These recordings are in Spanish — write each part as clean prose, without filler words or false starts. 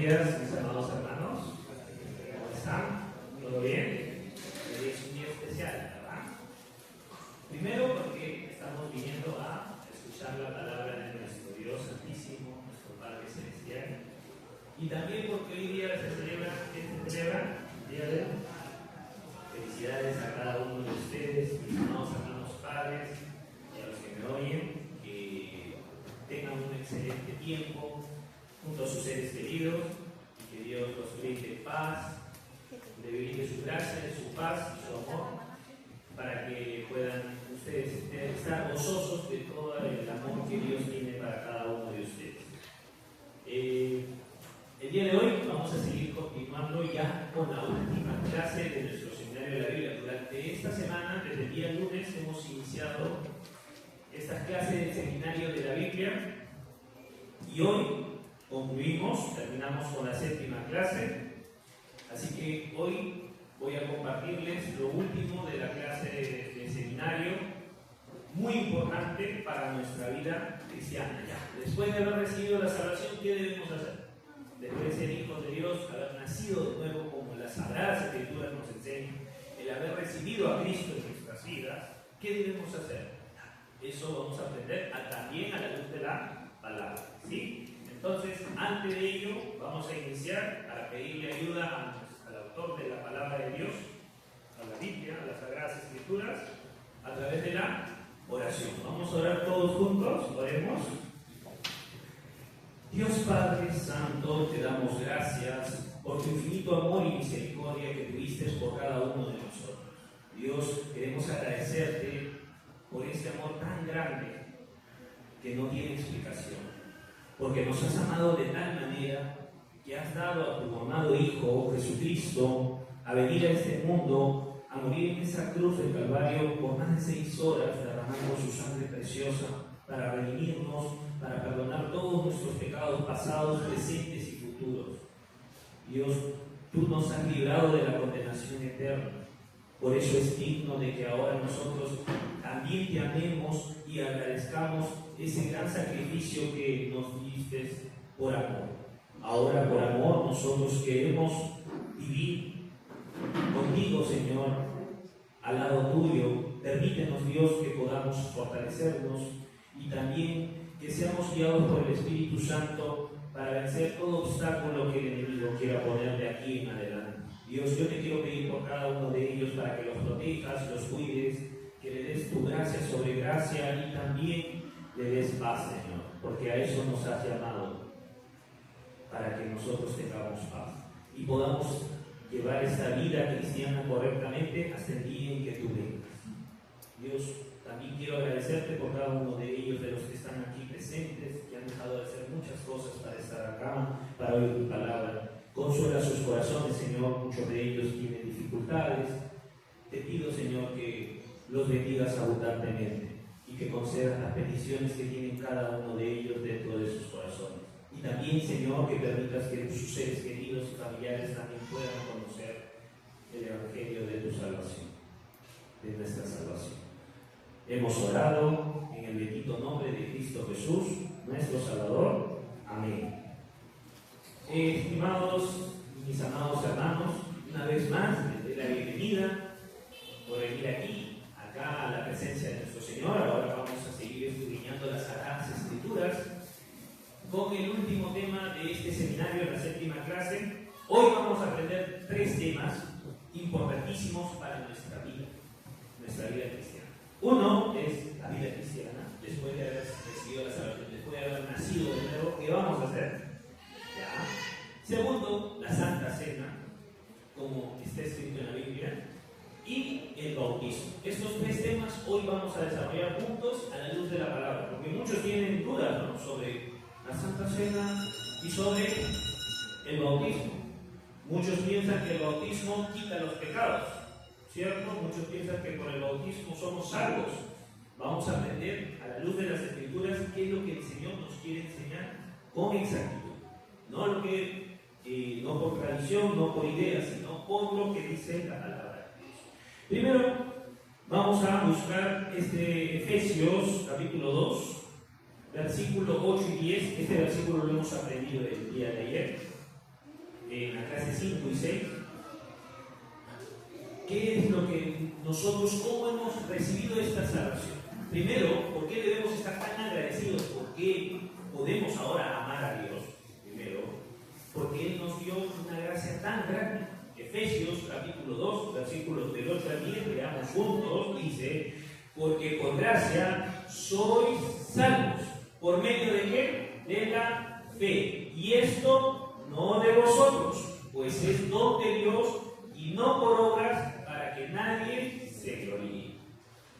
días, mis amados hermanos. ¿Cómo están? ¿Todo bien? Hoy es un día especial, ¿verdad? Primero porque estamos viniendo a escuchar la palabra de nuestro Dios Santísimo, nuestro Padre Celestial. Y también porque hoy día se celebra el Día de felicidades a cada uno de ustedes, mis amados hermanos padres, y a los que me oyen, que tengan un excelente tiempo junto a sus seres queridos, y que Dios los brinde paz, le brinde su gracia, su paz y su amor, para que puedan ustedes estar gozosos de todo el amor que Dios tiene para cada uno de ustedes. El día de hoy vamos a seguir continuando ya con la última clase de nuestro seminario de la Biblia. Durante esta semana, desde el día lunes, hemos iniciado esta clase del seminario de la Biblia y hoy terminamos con la 7ª clase. Así que hoy voy a compartirles lo último de la clase de seminario, muy importante para nuestra vida cristiana. Ya, después de haber recibido la salvación, ¿qué debemos hacer? Después de ser hijos de Dios, haber nacido de nuevo, como las Sagradas Escrituras nos enseñan, el haber recibido a Cristo en nuestras vidas, ¿qué debemos hacer? Eso vamos a aprender también a la luz de la palabra, ¿sí? Entonces, antes de ello, vamos a iniciar para pedirle ayuda al autor de la palabra de Dios, a la Biblia, a las Sagradas Escrituras, a través de la oración. Vamos a orar todos juntos, oremos. Dios Padre Santo, te damos gracias por tu infinito amor y misericordia que tuviste por cada uno de nosotros. Dios, queremos agradecerte por ese amor tan grande que no tiene explicación, porque nos has amado de tal manera que has dado a tu amado Hijo Jesucristo a venir a este mundo, a morir en esa cruz del Calvario por más de 6 horas, derramando su sangre preciosa para redimirnos, para perdonar todos nuestros pecados pasados, presentes y futuros. Dios, tú nos has librado de la condenación eterna. Por eso es digno de que ahora nosotros también te amemos y agradezcamos ese gran sacrificio que nos diste por amor. Ahora por amor nosotros queremos vivir contigo, Señor, al lado tuyo. Permítenos, Dios, que podamos fortalecernos y también que seamos guiados por el Espíritu Santo para vencer todo obstáculo que el enemigo quiera poner de aquí en adelante. Dios, yo te quiero pedir por cada uno de ellos para que los protejas, los cuides, que le des tu gracia sobre gracia y también le des paz, Señor, porque a eso nos has llamado, para que nosotros tengamos paz y podamos llevar esta vida cristiana correctamente hasta el día en que tú vengas. Dios, también quiero agradecerte por cada uno de ellos, de los que están aquí presentes, que han dejado de hacer muchas cosas para estar acá, para oír tu palabra. Consuela sus corazones, Señor, muchos de ellos tienen dificultades. Te pido, Señor, que los bendigas abundantemente y que concedas las peticiones que tienen cada uno de ellos dentro de sus corazones. Y también, Señor, que permitas que sus seres queridos y familiares también puedan conocer el Evangelio de tu salvación, de nuestra salvación. Hemos orado en el bendito nombre de Cristo Jesús, nuestro Salvador. Amén. Estimados, mis amados hermanos, una vez más les doy la bienvenida por venir aquí, acá a la presencia de nuestro Señor. Ahora vamos a seguir escudriñando las Sagradas Escrituras con el último tema de este seminario, la 7ª clase. Hoy vamos a aprender 3 temas importantísimos para nuestra vida cristiana. Uno es la vida cristiana, después de haber recibido la salvación, después de haber nacido de nuevo, ¿qué vamos a hacer? ¿Ya? Segundo, la Santa Cena, como está escrito en la Biblia, y el bautismo. Estos 3 temas hoy vamos a desarrollar juntos a la luz de la palabra, porque muchos tienen dudas, ¿no?, sobre la Santa Cena y sobre el bautismo. Muchos piensan que el bautismo quita los pecados, ¿cierto? Muchos piensan que por el bautismo somos salvos. Vamos a aprender a la luz de las Escrituras qué es lo que el Señor nos quiere enseñar con exactitud. No por tradición, no por ideas, sino por lo que dice la palabra de Dios. Primero, vamos a buscar Efesios capítulo 2, versículo 8 y 10. Este versículo lo hemos aprendido el día de ayer. en la clase 5 y 6, ¿qué es lo que nosotros, cómo hemos recibido esta salvación? Primero, ¿por qué debemos estar tan agradecidos? ¿Por qué podemos ahora amar a Dios? Primero, porque Él nos dio una gracia tan grande. Efesios capítulo 2, versículos del 8 al 10, leamos juntos, dice: porque por gracia sois salvos. ¿Por medio de qué? De la fe. Y esto no de vosotros, pues es don de Dios y no por obras, para que nadie se gloríe.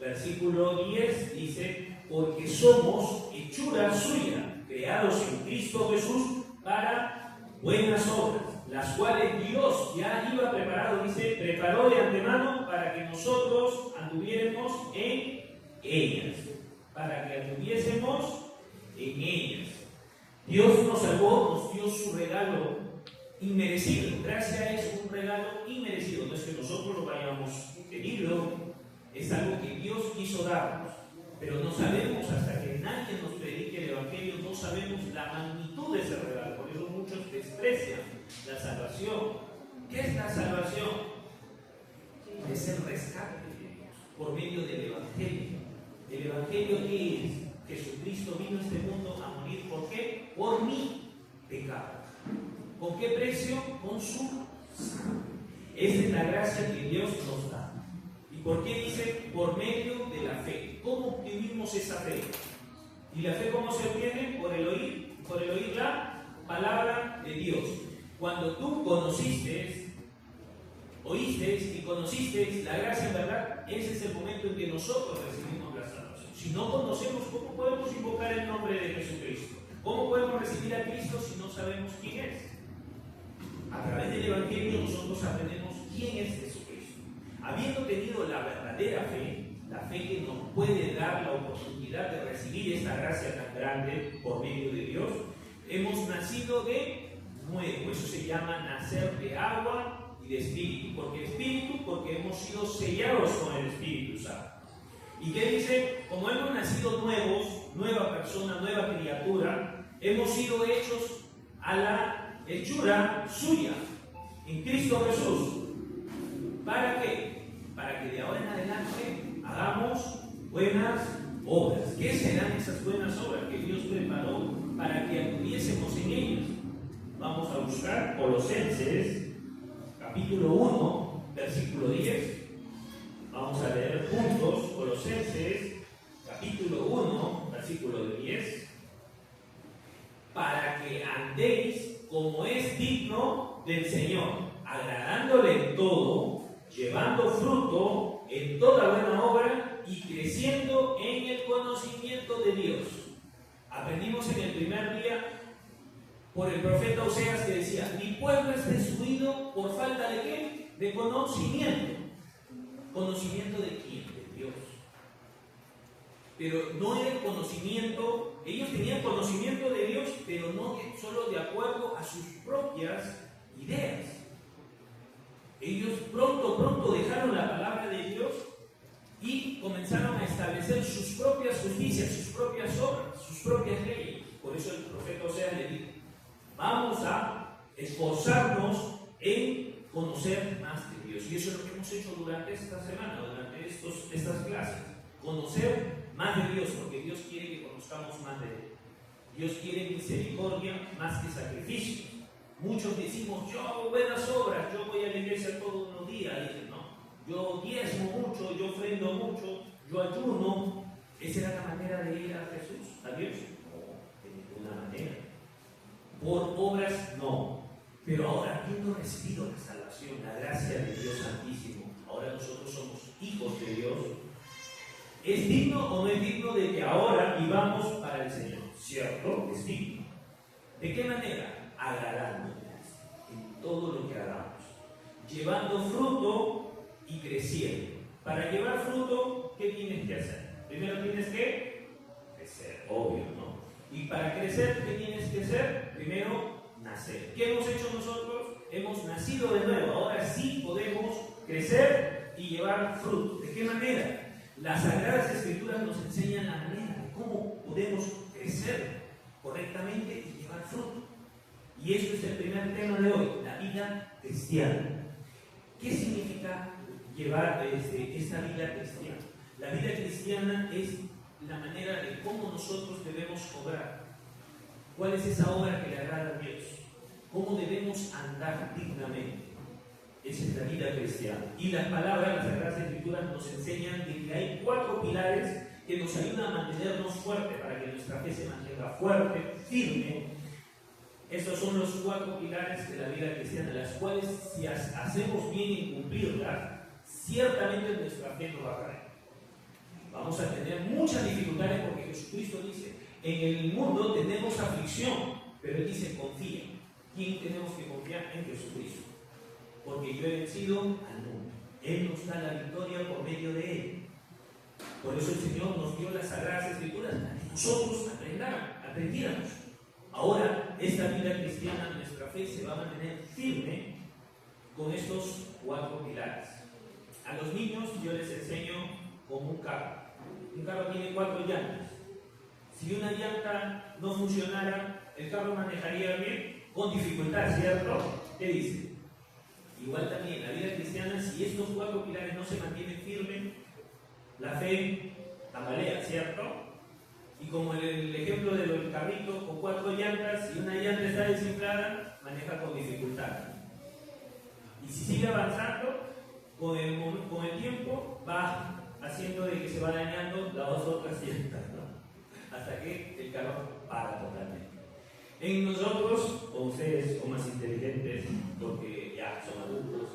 Versículo 10 dice: porque somos hechura suya, creados en Cristo Jesús para buenas obras, las cuales Dios ya iba preparado, dice, preparó de antemano para que nosotros anduviéramos en ellas. Para que anduviésemos en ellas. Dios nos salvó, nos dio su regalo inmerecido. Gracia es un regalo inmerecido. No es que nosotros lo hayamos pedido, es algo que Dios quiso darnos. Pero no sabemos, hasta que nadie nos predique el Evangelio, no sabemos la magnitud de ese regalo. Por eso muchos desprecian la salvación. ¿Qué es la salvación? Es el rescate de Dios por medio del Evangelio. ¿El Evangelio qué es? Jesucristo vino a este mundo a morir. ¿Por qué? Por mi pecado. ¿Con qué precio? Con su sangre. Esa es la gracia que Dios nos da. ¿Y por qué dice? Por medio de la fe. ¿Cómo obtuvimos esa fe? ¿Y la fe cómo se obtiene? Por el oír la palabra de Dios. Cuando tú oíste y conociste la gracia en verdad, ese es el momento en que nosotros recibimos la salvación. Si no conocemos, ¿cómo podemos invocar el nombre de Jesucristo? ¿Cómo podemos recibir a Cristo si no sabemos quién es? A través del Evangelio nosotros aprendemos quién es Jesucristo. Habiendo tenido la verdadera fe, la fe que nos puede dar la oportunidad de recibir esta gracia tan grande por medio de Dios, hemos nacido de nuevo. Eso se llama nacer de agua y de espíritu. ¿Por qué espíritu? Porque hemos sido sellados con el Espíritu Santo. ¿Y qué dice? Como hemos nacido nuevos, nueva persona, nueva criatura, hemos sido hechos a la hechura suya en Cristo Jesús. ¿Para qué? Para que de ahora en adelante hagamos buenas obras. ¿Qué serán esas buenas obras que Dios preparó para que anduviésemos en ellas? Vamos a buscar Colosenses capítulo 1, versículo 10. Vamos a leer juntos Colosenses capítulo 1, versículo 10. Para que andéis como es digno del Señor, agradándole en todo, llevando fruto en toda buena obra y creciendo en el conocimiento de Dios. Aprendimos en el primer día por el profeta Oseas que decía: mi pueblo es destruido por falta de ¿qué? De conocimiento. ¿Conocimiento de quién? De Dios. Pero no era el conocimiento, ellos tenían conocimiento de Dios, pero no solo de acuerdo a sus propias ideas. Ellos pronto dejaron la palabra de Dios y comenzaron a establecer sus propias justicias, sus propias obras, sus propias leyes. Por eso el profeta Oseas le dijo: vamos a esforzarnos en conocer más de Dios. Y eso es lo que hemos hecho durante esta semana, durante estas clases. Conocer más de Dios, porque Dios quiere que conozcamos más de Él. Dios quiere misericordia más que sacrificio. Muchos decimos: yo hago buenas obras, yo voy a la iglesia todos los días. Dicen, no, yo diezmo mucho, yo ofrendo mucho, yo ayuno. ¿Esa era la manera de ir a Jesús, a Dios? No, de ninguna manera. Por obras no. Pero ahora, habiendo recibido la salvación, la gracia de Dios Santísimo, ahora nosotros somos hijos de Dios. ¿Es digno o no es digno de que ahora vivamos para el Señor? ¿Cierto? Es digno. ¿De qué manera? Agradándoles en todo lo que hagamos, llevando fruto y creciendo. Para llevar fruto, ¿qué tienes que hacer? Primero tienes que crecer, obvio, ¿no? Y para crecer, ¿qué tienes que hacer? Primero, nacer. ¿Qué hemos hecho nosotros? Hemos nacido de nuevo. Ahora sí podemos crecer y llevar fruto. ¿De qué manera? Las Sagradas Escrituras nos enseñan la manera de cómo podemos crecer correctamente y llevar fruto. Y esto es el primer tema de hoy, la la vida cristiana. ¿Qué significa llevar esta vida cristiana? La vida cristiana es la manera de cómo nosotros debemos obrar. ¿Cuál es esa obra que le agrada a Dios? ¿Cómo debemos andar dignamente? Esa es la vida cristiana. Y las palabras, las Sagradas Escrituras nos enseñan de que hay 4 pilares que nos ayudan a mantenernos fuertes, para que nuestra fe se mantenga fuerte, firme. Estos son los 4 pilares de la vida cristiana, las cuales, si hacemos bien en cumplirlas, ciertamente nuestra fe no va a caer. Vamos a tener muchas dificultades porque Jesucristo dice, en el mundo tenemos aflicción, pero Él dice, confía. ¿Quién tenemos que confiar? En Jesucristo. Porque yo he vencido al mundo. Él nos da la victoria por medio de Él. Por eso el Señor nos dio las Sagradas Escrituras para que nosotros aprendiéramos. Ahora, esta vida cristiana, nuestra fe se va a mantener firme con estos 4 pilares. A los niños yo les enseño como un carro. Un carro tiene 4 llantas. Si una llanta no funcionara, el carro manejaría bien, con dificultad, ¿cierto? ¿Qué dice? Igual también, la vida cristiana, si estos 4 pilares no se mantienen firmes, la fe tambalea, ¿cierto? Y como el ejemplo del carrito con 4 llantas, si una llanta está desinflada, maneja con dificultad. Y si sigue avanzando, con el tiempo va haciendo de que se va dañando las 2 otras llantas, ¿no? Hasta que el carro para totalmente. En nosotros, o ustedes son más inteligentes porque ya son adultos,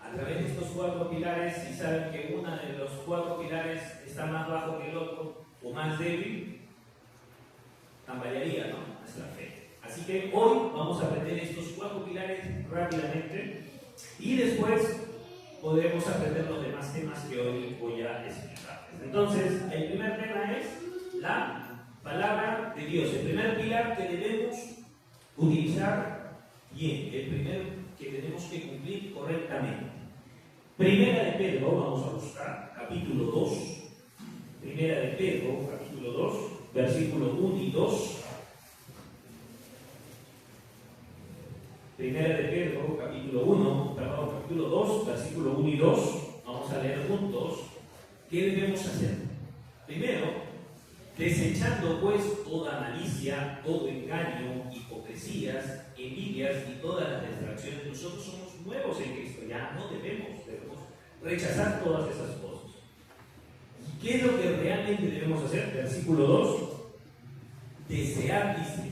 a través de estos 4 pilares, si saben que uno de los 4 pilares está más bajo que el otro o más débil, tambalearía, ¿no? Nuestra fe. Así que hoy vamos a aprender estos 4 pilares rápidamente y después podremos aprender los demás temas que hoy voy a explicar. Entonces, el primer tema es la palabra de Dios. El primer pilar que debemos utilizar bien, el primero que tenemos que cumplir correctamente. Primera de Pedro, vamos a buscar, capítulo 2. Primera de Pedro, capítulo 2, versículos 1 y 2. Primera de Pedro, capítulo 2, versículo 1 y 2. Vamos a leer juntos. ¿Qué debemos hacer? Primero, desechando pues toda malicia, todo engaño, hipocresías, envidias y todas las distracciones. Nosotros somos nuevos en Cristo, ya no debemos rechazar todas esas cosas. ¿Y qué es lo que realmente debemos hacer? Versículo 2. Desear, dice,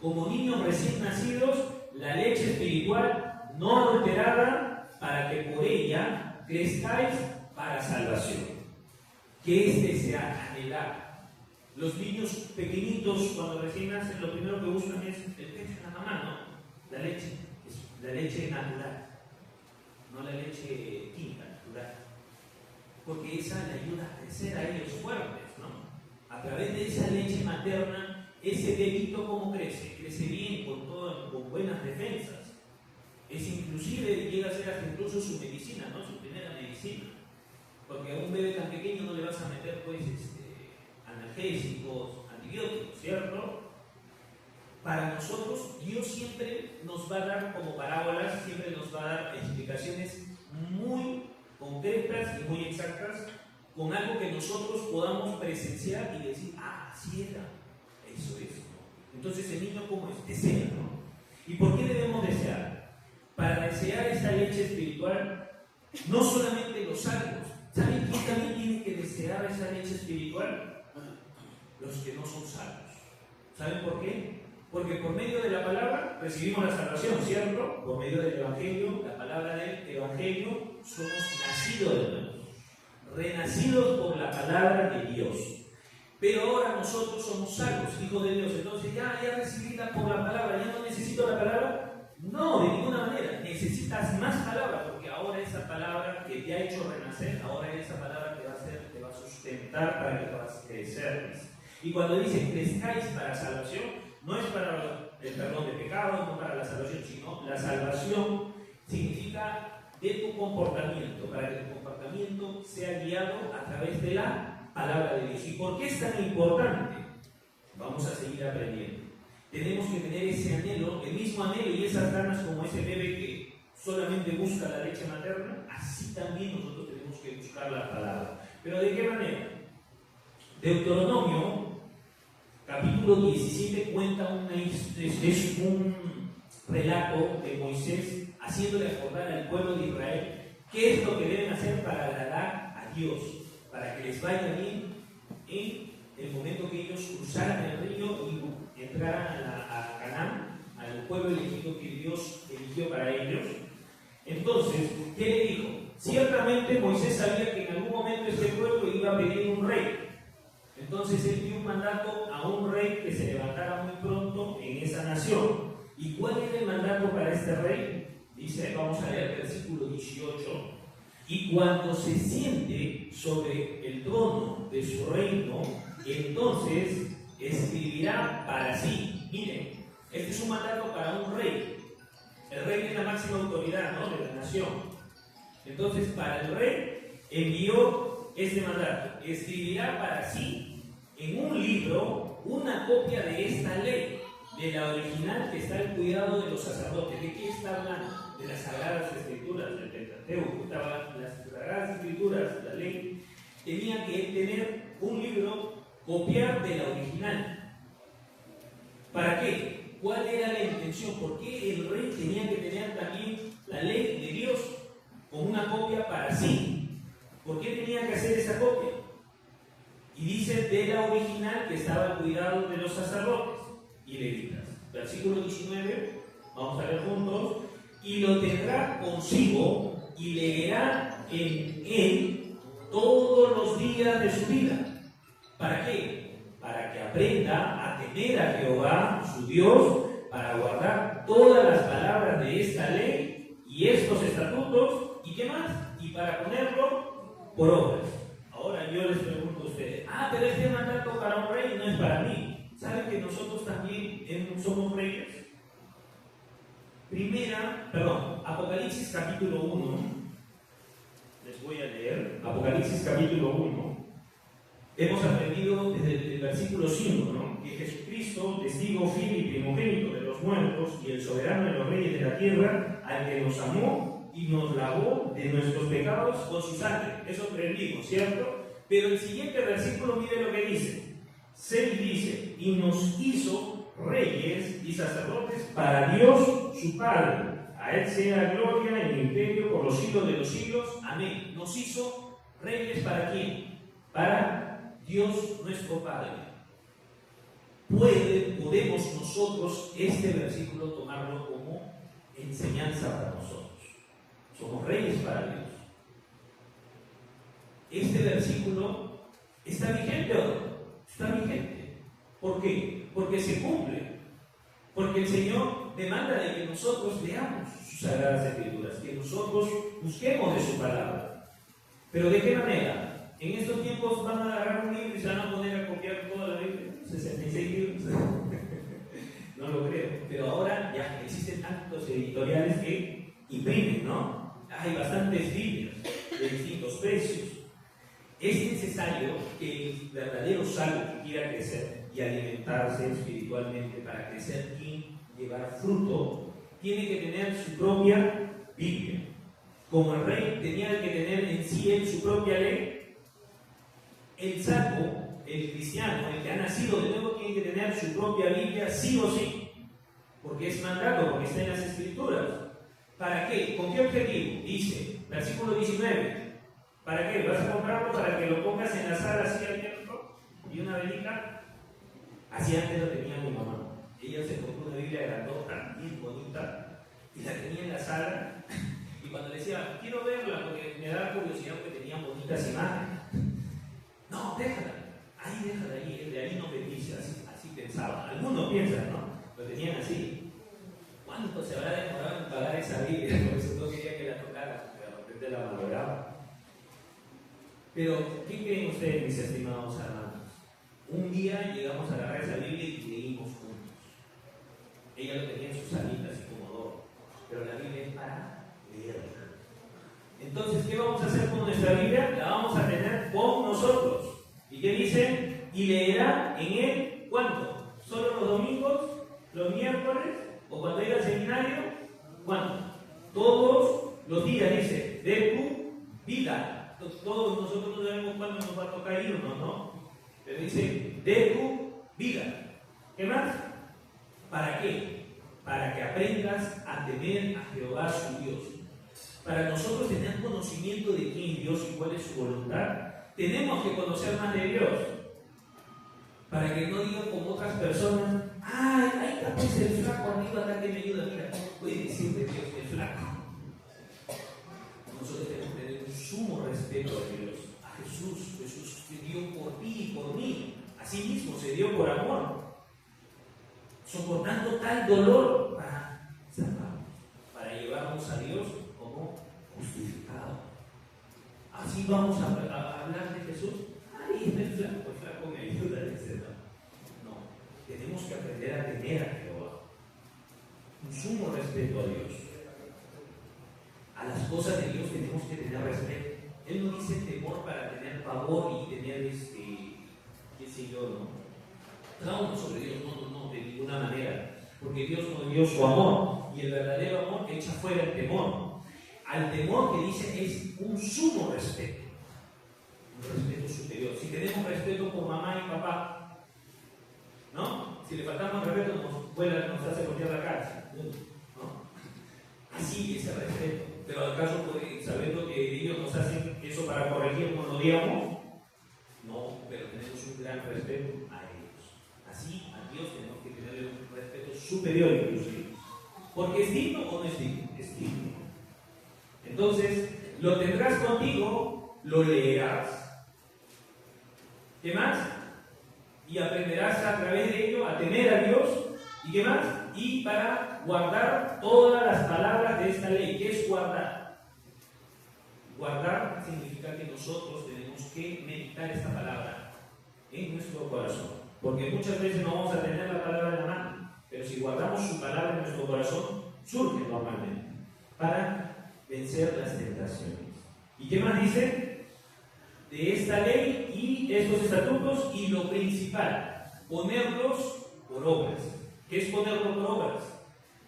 como niños recién nacidos, la leche espiritual no adulterada, para que por ella crezcáis para salvación. ¿Qué es desear? Anhelar. Los niños pequeñitos, cuando recién nacen, lo primero que buscan es el pecho de la mamá, ¿no? La leche natural, no la leche química, natural. Porque esa le ayuda a crecer a ellos fuertes, ¿no? A través de esa leche materna, ese bebito, ¿cómo crece? Crece bien, con buenas defensas. Es inclusive, llega a ser hasta incluso su medicina, ¿no? Su primera medicina. Porque a un bebé tan pequeño no le vas a meter, pues, analgésicos, antibióticos, ¿cierto? Para nosotros, Dios siempre nos va a dar como parábolas, siempre nos va a dar explicaciones muy concretas y muy exactas, con algo que nosotros podamos presenciar y decir, ah, así era, eso es, ¿no? Entonces el niño, ¿cómo es? Desea, ¿no? ¿Y por qué debemos desear? Para desear esta leche espiritual, no solamente los salvos. ¿Saben quién también tiene que desear esa leche espiritual? Los que no son salvos. ¿Saben por qué? Porque por medio de la palabra recibimos la salvación, ¿cierto? Por medio del Evangelio, la palabra del Evangelio, somos nacidos de nuevo, renacidos por la palabra de Dios. Pero ahora nosotros somos salvos, hijos de Dios. Entonces ya recibida por la palabra, ya no necesito la palabra. No, de ninguna manera. Necesitas más palabra, porque ahora esa palabra que te ha hecho renacer, ahora esa palabra te va a sustentar para que puedas crecer. Y cuando dice crezcáis para salvación, no es para el perdón de pecados, no para la salvación, sino la salvación significa de tu comportamiento, para que tu comportamiento sea guiado a través de la palabra de Dios. ¿Y por qué es tan importante? Vamos a seguir aprendiendo. Tenemos que tener ese anhelo, el mismo mismo anhelo y esas ganas como ese bebé que solamente busca la leche materna, así también nosotros tenemos que buscar la palabra. ¿Pero de qué manera? Deuteronomio, capítulo 17, cuenta es un relato de Moisés haciéndole acordar al pueblo de Israel qué es lo que deben hacer para agradar a Dios, para que les vaya bien en el momento que ellos cruzaran el río y entraran a Canaán, al pueblo elegido que Dios eligió para ellos. Entonces, ¿qué le dijo? Ciertamente Moisés sabía que en algún momento este pueblo iba a pedir un rey. Entonces él dio un mandato a un rey que se levantara muy pronto en esa nación. ¿Y cuál era el mandato para este rey? Dice, vamos a leer el versículo 18. Y cuando se siente sobre el trono de su reino, entonces escribirá para sí. Miren, este es un mandato para un rey. El rey es la máxima autoridad, ¿no?, de la nación. Entonces, para el rey envió este mandato. Escribirá para sí en un libro una copia de esta ley, de la original que está al cuidado de los sacerdotes. ¿De qué está hablando? De las Sagradas Escrituras, del Pentateuco. Las Sagradas Escrituras, la ley, tenía que tener un libro, copiar de la original. ¿Para qué? ¿Cuál era la intención? ¿Por qué el rey tenía que tener también la ley de Dios como una copia para sí? ¿Por qué tenía que hacer esa copia? Y dice de la original que estaba al cuidado de los sacerdotes y levitas. Versículo 19, vamos a leer juntos. Y lo tendrá consigo y leerá en él todos los días de su vida. ¿Para qué? Para que aprenda a temer a Jehová, su Dios, para guardar todas las palabras de esta ley y estos estatutos, ¿y qué más? Y para ponerlo por obras. Ahora yo les pregunto a ustedes, pero este mandato para un rey no es para mí. ¿Saben que nosotros también somos reyes? Apocalipsis capítulo 1, les voy a leer, Apocalipsis capítulo 1, hemos aprendido desde el versículo 5, ¿no?, que Jesucristo, testigo fiel y primogénito de los muertos y el soberano de los reyes de la tierra, al que nos amó y nos lavó de nuestros pecados con su sangre. Eso aprendimos, ¿cierto? Pero el siguiente versículo, mire lo que dice. 6 dice, y nos hizo reyes y sacerdotes para Dios su Padre. A Él sea gloria y imperio por los siglos de los siglos. Amén. Nos hizo reyes ¿para quién? Para Dios nuestro Padre. Podemos nosotros este versículo tomarlo como enseñanza para nosotros. Somos reyes para Dios. Este versículo está vigente o no? Está vigente. ¿Por qué? Porque se cumple. Porque el Señor demanda de que nosotros leamos sus Sagradas Escrituras, que nosotros busquemos de su palabra. ¿Pero de qué manera? En estos tiempos van a agarrar un libro y se van a poner a copiar toda la Biblia, 66 libros. No lo creo. Pero ahora ya existen tantos editoriales que imprimen, ¿no? Hay bastantes Biblias de distintos precios. Es necesario que el verdadero salvo que quiera crecer y alimentarse espiritualmente para crecer y llevar fruto, tiene que tener su propia Biblia. Como el rey tenía que tener en sí él su propia ley, el salvo, el cristiano, el que ha nacido de nuevo, tiene que tener su propia Biblia sí o sí, porque es mandato, porque está en las Escrituras. ¿Para qué? ¿Con qué objetivo? Dice, versículo 19. ¿Para qué? ¿Vas a comprarlo para que lo pongas en la sala así abierto y una velita? Así antes lo tenía mi mamá. Ella se compró una Biblia grandota, bien bonita, y la tenía en la sala. Y cuando le decía, quiero verla porque me da curiosidad porque tenía bonitas imágenes. No, déjala. Déjala ahí. De ahí no bendice. Así pensaba. Algunos piensan, ¿no? Lo tenían así. ¿Cuánto se habrá demorado en pagar esa Biblia? Por eso no quería que la tocara, pero de repente la valoraba. Pero, ¿qué creen ustedes, mis estimados hermanos? Un día llegamos a agarrar esa Biblia y leímos juntos. Ella lo tenía en sus salitas así como Doro, pero la Biblia es para leerla. Entonces, ¿qué vamos a hacer con nuestra Biblia? La vamos a tener con nosotros. ¿Y qué dice? Y leerá en él, ¿cuánto? ¿Solo los domingos? ¿Los miércoles? ¿O cuando ella se ¿Cuánto? Todos los días, dice, de tu vida. Todos nosotros no sabemos cuándo nos va a tocar irnos, ¿no? Pero dice, de tu vida. ¿Qué más? ¿Para qué? Para que aprendas a temer a Jehová su Dios. Para nosotros tener conocimiento de quién es Dios y cuál es su voluntad, tenemos que conocer más de Dios. Para que no digan como otras personas, ay, ahí está pues el flaco arriba acá que me ayuda, mira, puede decirle Dios el flaco. Nosotros tenemos que tener un sumo respeto a Dios, a Jesús. Jesús se dio por ti y por mí. Así mismo se dio por amor, soportando tal dolor para salvarnos, para llevarnos a Dios como justificado. Así vamos a hablar de Jesús. Ay, el flaco me ayuda, etc. No, tenemos que aprender a temer a Jehová, un sumo respeto a Dios. A las cosas de Dios tenemos que tener respeto. Él no dice temor para tener pavor y tener qué sé yo, ¿no? Trauma sobre Dios, no, de ninguna manera. Porque Dios nos dio su amor. Y el verdadero amor echa fuera el temor. Al temor que dice es un sumo respeto. Un respeto superior. Si tenemos respeto por mamá y papá, ¿no? Si le faltamos respeto, nos hace voltear la cara, ¿no? Así es el respeto. Pero ¿acaso sabiendo que ellos nos hacen eso para corregirnos, lo odiamos? No, pero tenemos un gran respeto a ellos. Así, a Dios tenemos que tener un respeto superior inclusive. Porque es digno o no es digno, es digno. Entonces, lo tendrás contigo, lo leerás. ¿Qué más? Y aprenderás a través de ello a temer a Dios. ¿Y qué más? Y para guardar todas las palabras de esta ley. ¿Qué es guardar? Guardar significa que nosotros tenemos que meditar esta palabra en nuestro corazón. Porque muchas veces no vamos a tener la palabra en la mano, pero si guardamos su palabra en nuestro corazón, surge normalmente para vencer las tentaciones. ¿Y qué más dice? De esta ley y estos estatutos, y lo principal, ponerlos por obras. ¿Qué es ponerlo por obras?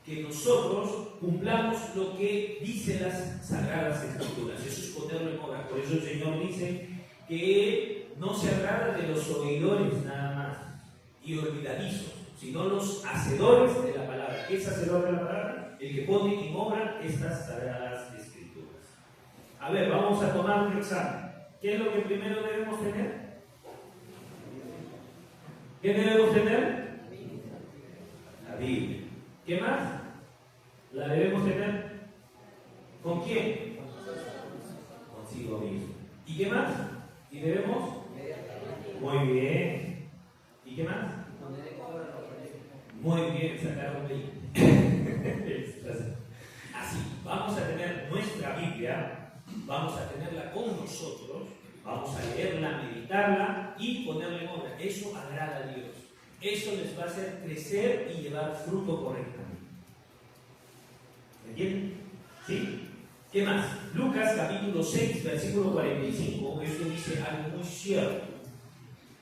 Que nosotros cumplamos lo que dicen las Sagradas Escrituras. Eso es ponerlo en obra. Por eso el Señor dice que no se agrada de los oidores nada más y olvidadizos, sino los hacedores de la palabra. ¿Qué es hacedor de la palabra? El que pone en obra estas Sagradas Escrituras. A ver, vamos a tomar un examen. ¿Qué es lo que primero debemos tener? ¿Qué debemos tener? La Biblia. ¿Qué más? ¿La debemos tener? ¿Con quién? Consigo mismo. ¿Y qué más? ¿Y debemos? Muy bien. ¿Y qué más? Muy bien, sacaron 20. Así, vamos a tener nuestra Biblia, vamos a tenerla con nosotros, vamos a leerla, meditarla y ponerla en obra. Eso agrada a Dios. Eso les va a hacer crecer y llevar fruto correctamente. ¿Entienden? ¿Sí? ¿Qué más? Lucas capítulo 6, versículo 45. Esto dice algo muy cierto.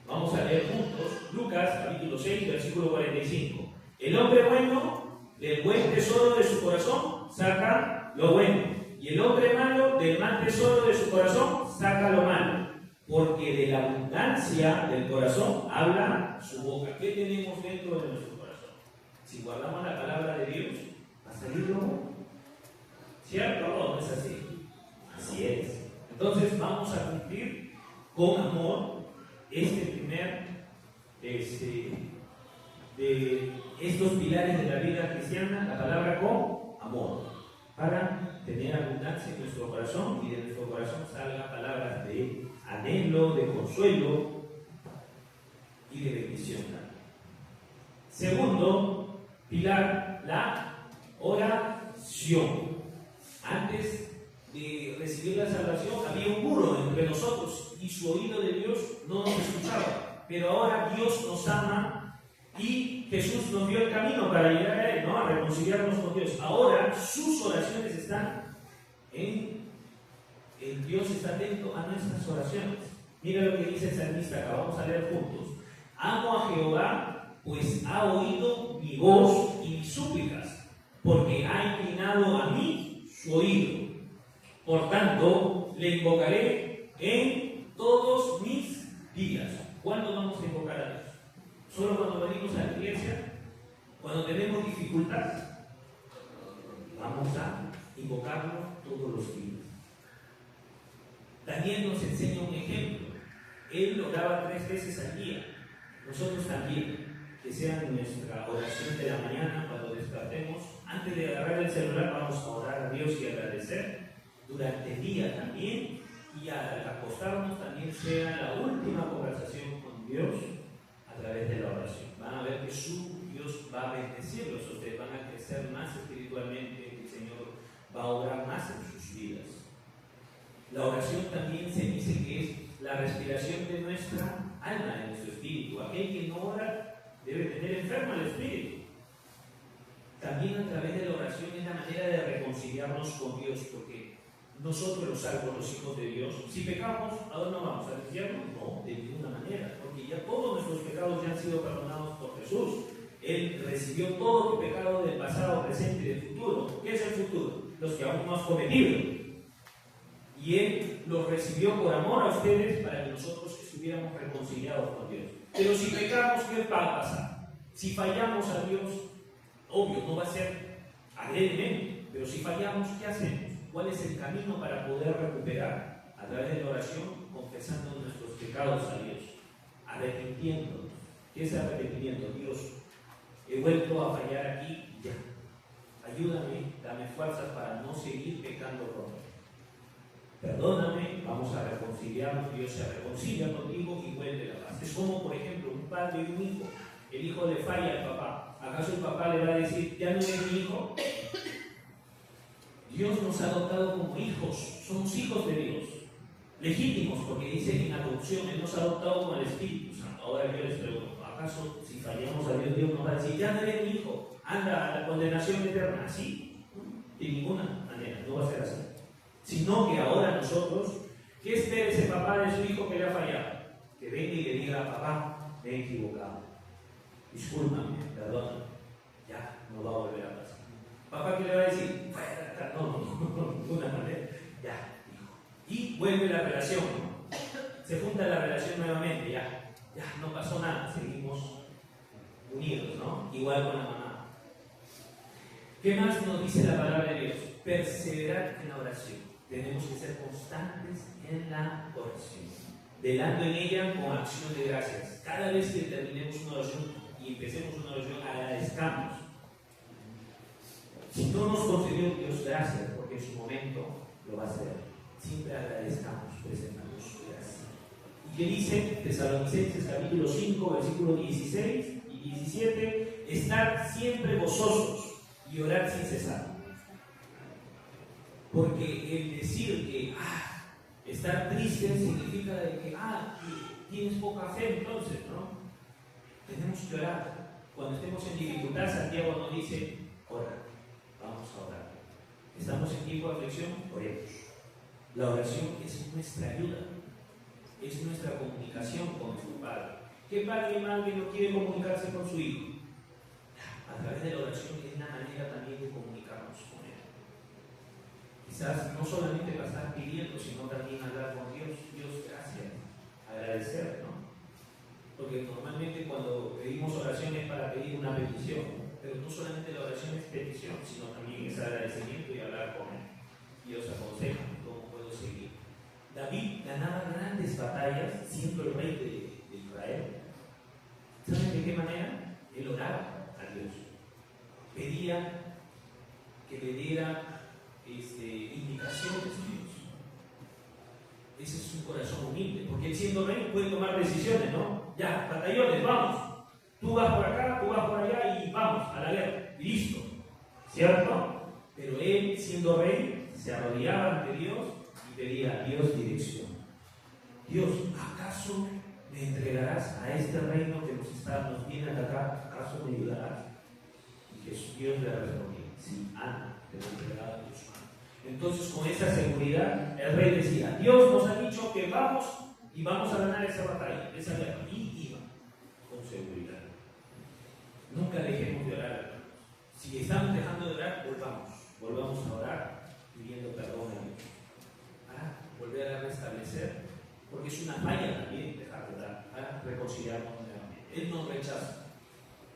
Vamos a leer juntos. Lucas capítulo 6, versículo 45. El hombre bueno, del buen tesoro de su corazón, saca lo bueno. Y el hombre malo, del mal tesoro de su corazón, saca lo malo. Porque de la abundancia del corazón habla su boca. ¿Qué tenemos dentro de nuestro corazón? Si guardamos la palabra de Dios, va a salir lo bueno. ¿Cierto o no es así? Así es. Entonces vamos a cumplir con amor este primer de estos pilares de la vida cristiana, la palabra con amor, para tener abundancia en nuestro corazón y de nuestro corazón salgan palabras de anhelo, de consuelo y de bendición también. Segundo pilar, la oración. Antes de recibir la salvación había un muro entre nosotros y su oído de Dios no nos escuchaba, pero ahora Dios nos ama y Jesús nos dio el camino para llegar a Él, ¿no? A reconciliarnos con Dios. Ahora sus oraciones están Dios está atento a nuestras oraciones. Mira lo que dice el salmista acá, vamos a leer juntos. Amo a Jehová, pues ha oído mi voz y mis súplicas. porque ha inclinado a mí su oído. Por tanto, le invocaré en todos mis días. ¿Cuándo vamos a invocar a Dios? ¿Solo cuando venimos a la iglesia? ¿Cuando tenemos dificultades? Vamos a invocarlo todos los días. Daniel nos enseña un ejemplo. Él oraba 3 veces al día. Nosotros también, que sea en nuestra oración de la mañana, cuando despertemos, antes de agarrar el celular, vamos a orar a Dios y agradecer. Durante el día también, y al acostarnos también sea la última conversación con Dios a través de la oración. Van a ver que su Dios va a bendecirlos, ustedes van a crecer más espiritualmente, el Señor va a obrar más en sus vidas. La oración también se dice que es la respiración de nuestra alma, de nuestro espíritu. Aquel que no ora debe tener enfermo el espíritu. También a través de la oración es la manera de reconciliarnos con Dios, porque nosotros los salvos, los hijos de Dios, si pecamos, ¿a dónde vamos? ¿Al infierno? No, de ninguna manera, porque ya todos nuestros pecados ya han sido perdonados por Jesús. Él recibió todo el pecado del pasado, presente y del futuro. ¿Qué es el futuro? Los que aún no hemos cometido. Y Él los recibió por amor a ustedes para que nosotros estuviéramos reconciliados con Dios. Pero si pecamos, ¿qué va a pasar? Si fallamos a Dios, obvio, no va a ser alegremente, pero si fallamos, ¿qué hacemos? ¿Cuál es el camino para poder recuperar? A través de la oración, confesando nuestros pecados a Dios, arrepintiéndonos. ¿Qué es arrepentimiento? Dios, he vuelto a fallar aquí, ya. Ayúdame, dame fuerzas para no seguir pecando contra ti. Perdóname, vamos a reconciliarnos, Dios se reconcilia contigo y vuelve la paz. Es como, por ejemplo, un padre y un hijo. El hijo le falla al papá. ¿Acaso el papá le va a decir, ya no eres mi hijo? Dios nos ha adoptado como hijos, somos hijos de Dios, legítimos, porque dice en adopción, Él nos ha adoptado como el Espíritu Santo. Ahora yo les pregunto, ¿acaso si fallamos a Dios, Dios nos va a decir, ya no eres mi hijo, anda a la condenación eterna? Sí, de ninguna manera, no va a ser así. Sino que ahora nosotros, ¿qué espera ese papá de su hijo que le ha fallado? Que venga y le diga, papá, me he equivocado, discúlpame, perdóname, ya no va a volver a pasar. Papá, ¿qué le va a decir? No, de ninguna manera, ya, hijo. Y vuelve la relación, ¿no? Se junta la relación nuevamente, ya no pasó nada, seguimos unidos, ¿no? Igual con la mamá. ¿Qué más nos dice la palabra de Dios? Perseverar en la oración. Tenemos que ser constantes en la oración, velando en ella con acción de gracias. Cada vez que terminemos una oración y empecemos una oración, agradezcamos. Si no nos concedió Dios gracias, porque en su momento lo va a hacer, siempre agradezcamos, presentamos gracias. ¿Y qué dice Tesalonicenses capítulo 5, versículos 16 y 17? Estar siempre gozosos y orar sin cesar. Porque el decir que estar triste significa de que tienes poca fe, entonces, ¿no? Tenemos que orar. Cuando estemos en dificultad, Santiago nos dice, ora, vamos a orar. Estamos en tiempo de aflicción, oremos. La oración es nuestra ayuda, es nuestra comunicación con nuestro Padre. ¿Qué padre y madre no quiere comunicarse con su hijo? A través de la oración es una manera también de comunicarnos con Él. Quizás no solamente para estar pidiendo, sino también hablar con Dios. Dios, gracias, agradecer, ¿no? Porque normalmente cuando pedimos oraciones para pedir una petición, pero no solamente la oración es petición, sino también es agradecimiento y hablar con Él. Dios aconseja cómo puedo seguir. David ganaba grandes batallas siendo el rey de Israel. ¿Saben de qué manera? Él oraba a Dios. Pedía que le diera indicaciones a Dios. Ese es un corazón humilde, porque él siendo rey puede tomar decisiones, ¿no? Ya, batallones, vamos. Tú vas por acá, tú vas por allá y vamos a la guerra. Y listo. ¿Cierto? Pero él, siendo rey, se arrodillaba ante Dios y pedía a Dios dirección. Dios, ¿acaso me entregarás a este reino que nos viene a atacar? ¿Acaso me ayudarás? Y Dios le respondió, sí, anda, te lo entregará a tus manos. Entonces, con esa seguridad, el rey decía, Dios nos ha dicho que vamos y vamos a ganar esa batalla, esa guerra. Y iba con seguridad. Nunca dejemos de orar. Si estamos dejando de orar, volvamos a orar pidiendo perdón a Dios para volver a restablecer, porque es una falla también dejar de dar, para reconciliarnos nuevamente. Él nos rechaza.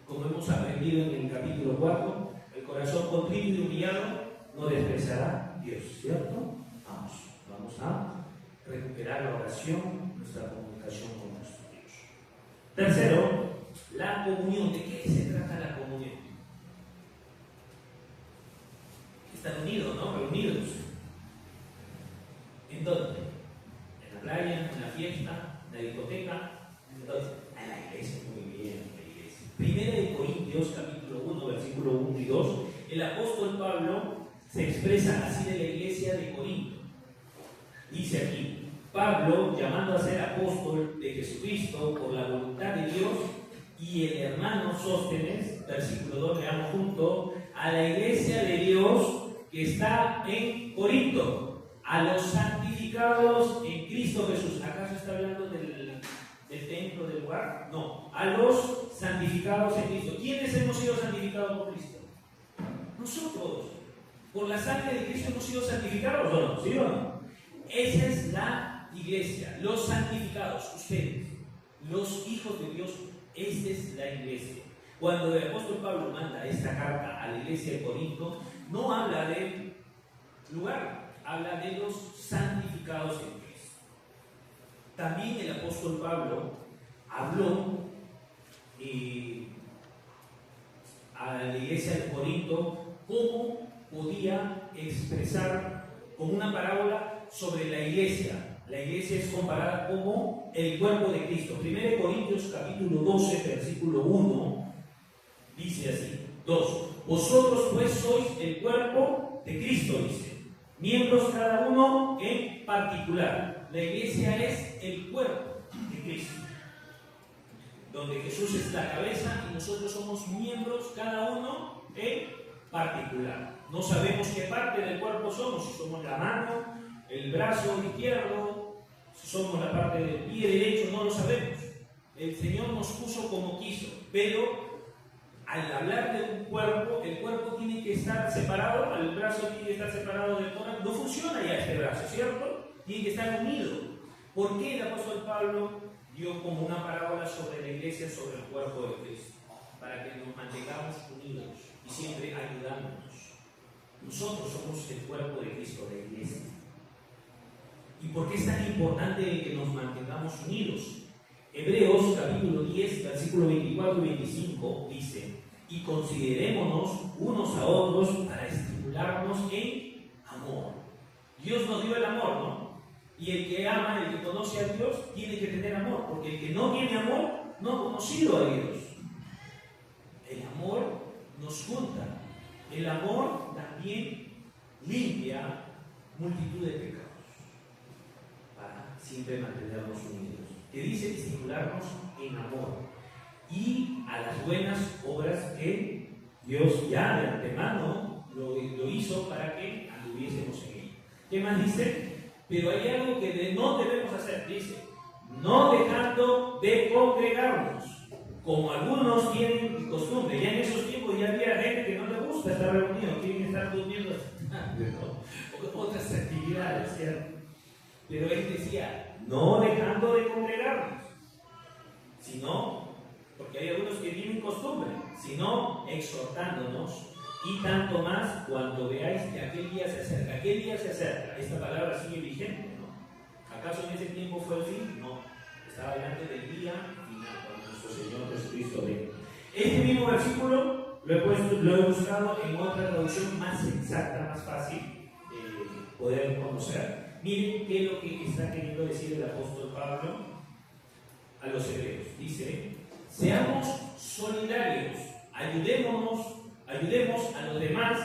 Como hemos aprendido en el capítulo 4, el corazón contrito y humillado no despreciará Dios, ¿cierto? Vamos a recuperar la oración, nuestra comunicación con nuestro Dios. Tercero, la comunión. ¿De qué se trata la comunión? Están unidos, ¿no? Reunidos. ¿En dónde? ¿En la playa? ¿En la fiesta? ¿En la discoteca? ¿En dónde? En la iglesia. Muy bien, en la iglesia. Primera de Corintios, capítulo 1, versículo 1 y 2. El apóstol Pablo se expresa así de la iglesia de Corinto. Dice aquí: Pablo, llamando a ser apóstol de Jesucristo por la voluntad de Dios, y el hermano Sóstenes, versículo 2, leamos junto, a la iglesia de Dios que está en Corinto, a los santificados en Cristo Jesús. ¿Acaso está hablando del templo, del lugar? No, a los santificados en Cristo. ¿Quiénes hemos sido santificados por Cristo? Nosotros. Por la sangre de Cristo hemos sido santificados, ¿o no? ¿Sí o no? Esa es la iglesia, los santificados, ustedes, los hijos de Dios. Esta es la iglesia. Cuando el apóstol Pablo manda esta carta a la iglesia de Corinto, no habla del lugar, habla de los santificados en Cristo. También el apóstol Pablo habló a la iglesia de Corinto cómo podía expresar con una parábola sobre la iglesia. La iglesia es comparada como el cuerpo de Cristo. 1 Corintios capítulo 12, versículo 1, dice así: 2. Vosotros pues sois el cuerpo de Cristo, dice, miembros cada uno en particular. La iglesia es el cuerpo de Cristo, donde Jesús es la cabeza y nosotros somos miembros cada uno en particular. No sabemos qué parte del cuerpo somos, si somos la mano, el brazo izquierdo, si somos la parte del pie derecho, no lo sabemos. El Señor nos puso como quiso, pero al hablar de un cuerpo, el cuerpo tiene que estar separado, el brazo tiene que estar separado del corazón. No funciona ya este brazo, ¿cierto? Tiene que estar unido. ¿Por qué el apóstol Pablo dio como una parábola sobre la iglesia, sobre el cuerpo de Cristo? Para que nos mantengamos unidos y siempre ayudándonos. Nosotros somos el cuerpo de Cristo, la iglesia. ¿Y por qué es tan importante que nos mantengamos unidos? Hebreos capítulo 10, versículo 24 y 25 dice: y considerémonos unos a otros para estimularnos en amor. Dios nos dio el amor, ¿no? Y el que ama, el que conoce a Dios, tiene que tener amor, porque el que no tiene amor no ha conocido a Dios. El amor nos junta. El amor también limpia multitud de pecados para siempre mantenernos unidos. Que dice estimularnos en amor y a las buenas obras que Dios ya de antemano lo hizo para que anduviésemos en ella. ¿Qué más dice? Pero hay algo que no debemos hacer, dice: no dejando de congregarnos, como algunos tienen costumbre. Ya en esos tiempos ya había gente que no le gusta estar reunido, quieren estar durmiendo o otras actividades, ¿cierto? Pero él decía: no dejando de congregarnos, sino, porque hay algunos que tienen costumbre, sino exhortándonos, y tanto más cuando veáis que aquel día se acerca. ¿Aquel día se acerca? Esta palabra sigue vigente, ¿no? ¿Acaso en ese tiempo fue el fin? No. Estaba delante del día final, cuando nuestro Señor Jesucristo venga. Este mismo versículo lo he buscado en otra traducción más exacta, más fácil de poder conocer. Miren qué es lo que está queriendo decir el apóstol Pablo a los hebreos. Dice: seamos solidarios, ayudemos a los demás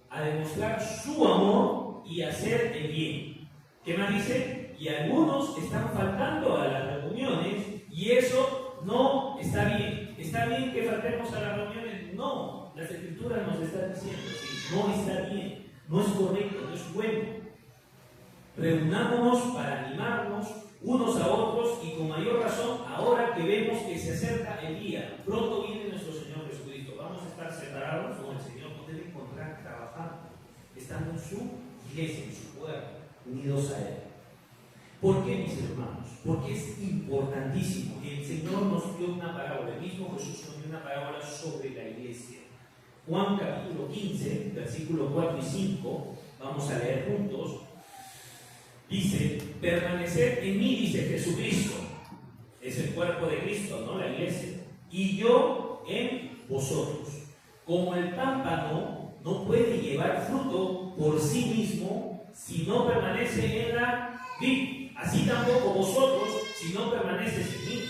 a demostrar su amor y hacer el bien. ¿Qué más dice? Y algunos están faltando a las reuniones y eso no está bien. ¿Está bien que faltemos a las reuniones? No, las escrituras nos están diciendo que no está bien, no es correcto, no es bueno. Reunámonos para animarnos unos a otros y con mayor razón ahora que vemos que se acerca el día. Pronto viene nuestro Señor Jesucristo. Vamos a estar separados con el Señor, nos debe encontrar trabajando. en su iglesia, en su cuerpo, unidos a Él. ¿Por qué, mis hermanos? Porque es importantísimo. El Señor nos dio una parábola, el mismo Jesús nos dio una parábola sobre la iglesia. Juan capítulo 15, versículos 4 y 5, vamos a leer juntos. Dice, permaneced en mí, dice Jesucristo. Es el cuerpo de Cristo, ¿no? La iglesia. Y yo en vosotros. Como el pámpano no puede llevar fruto por sí mismo si no permanece en la vid, así tampoco vosotros si no permaneces en mí.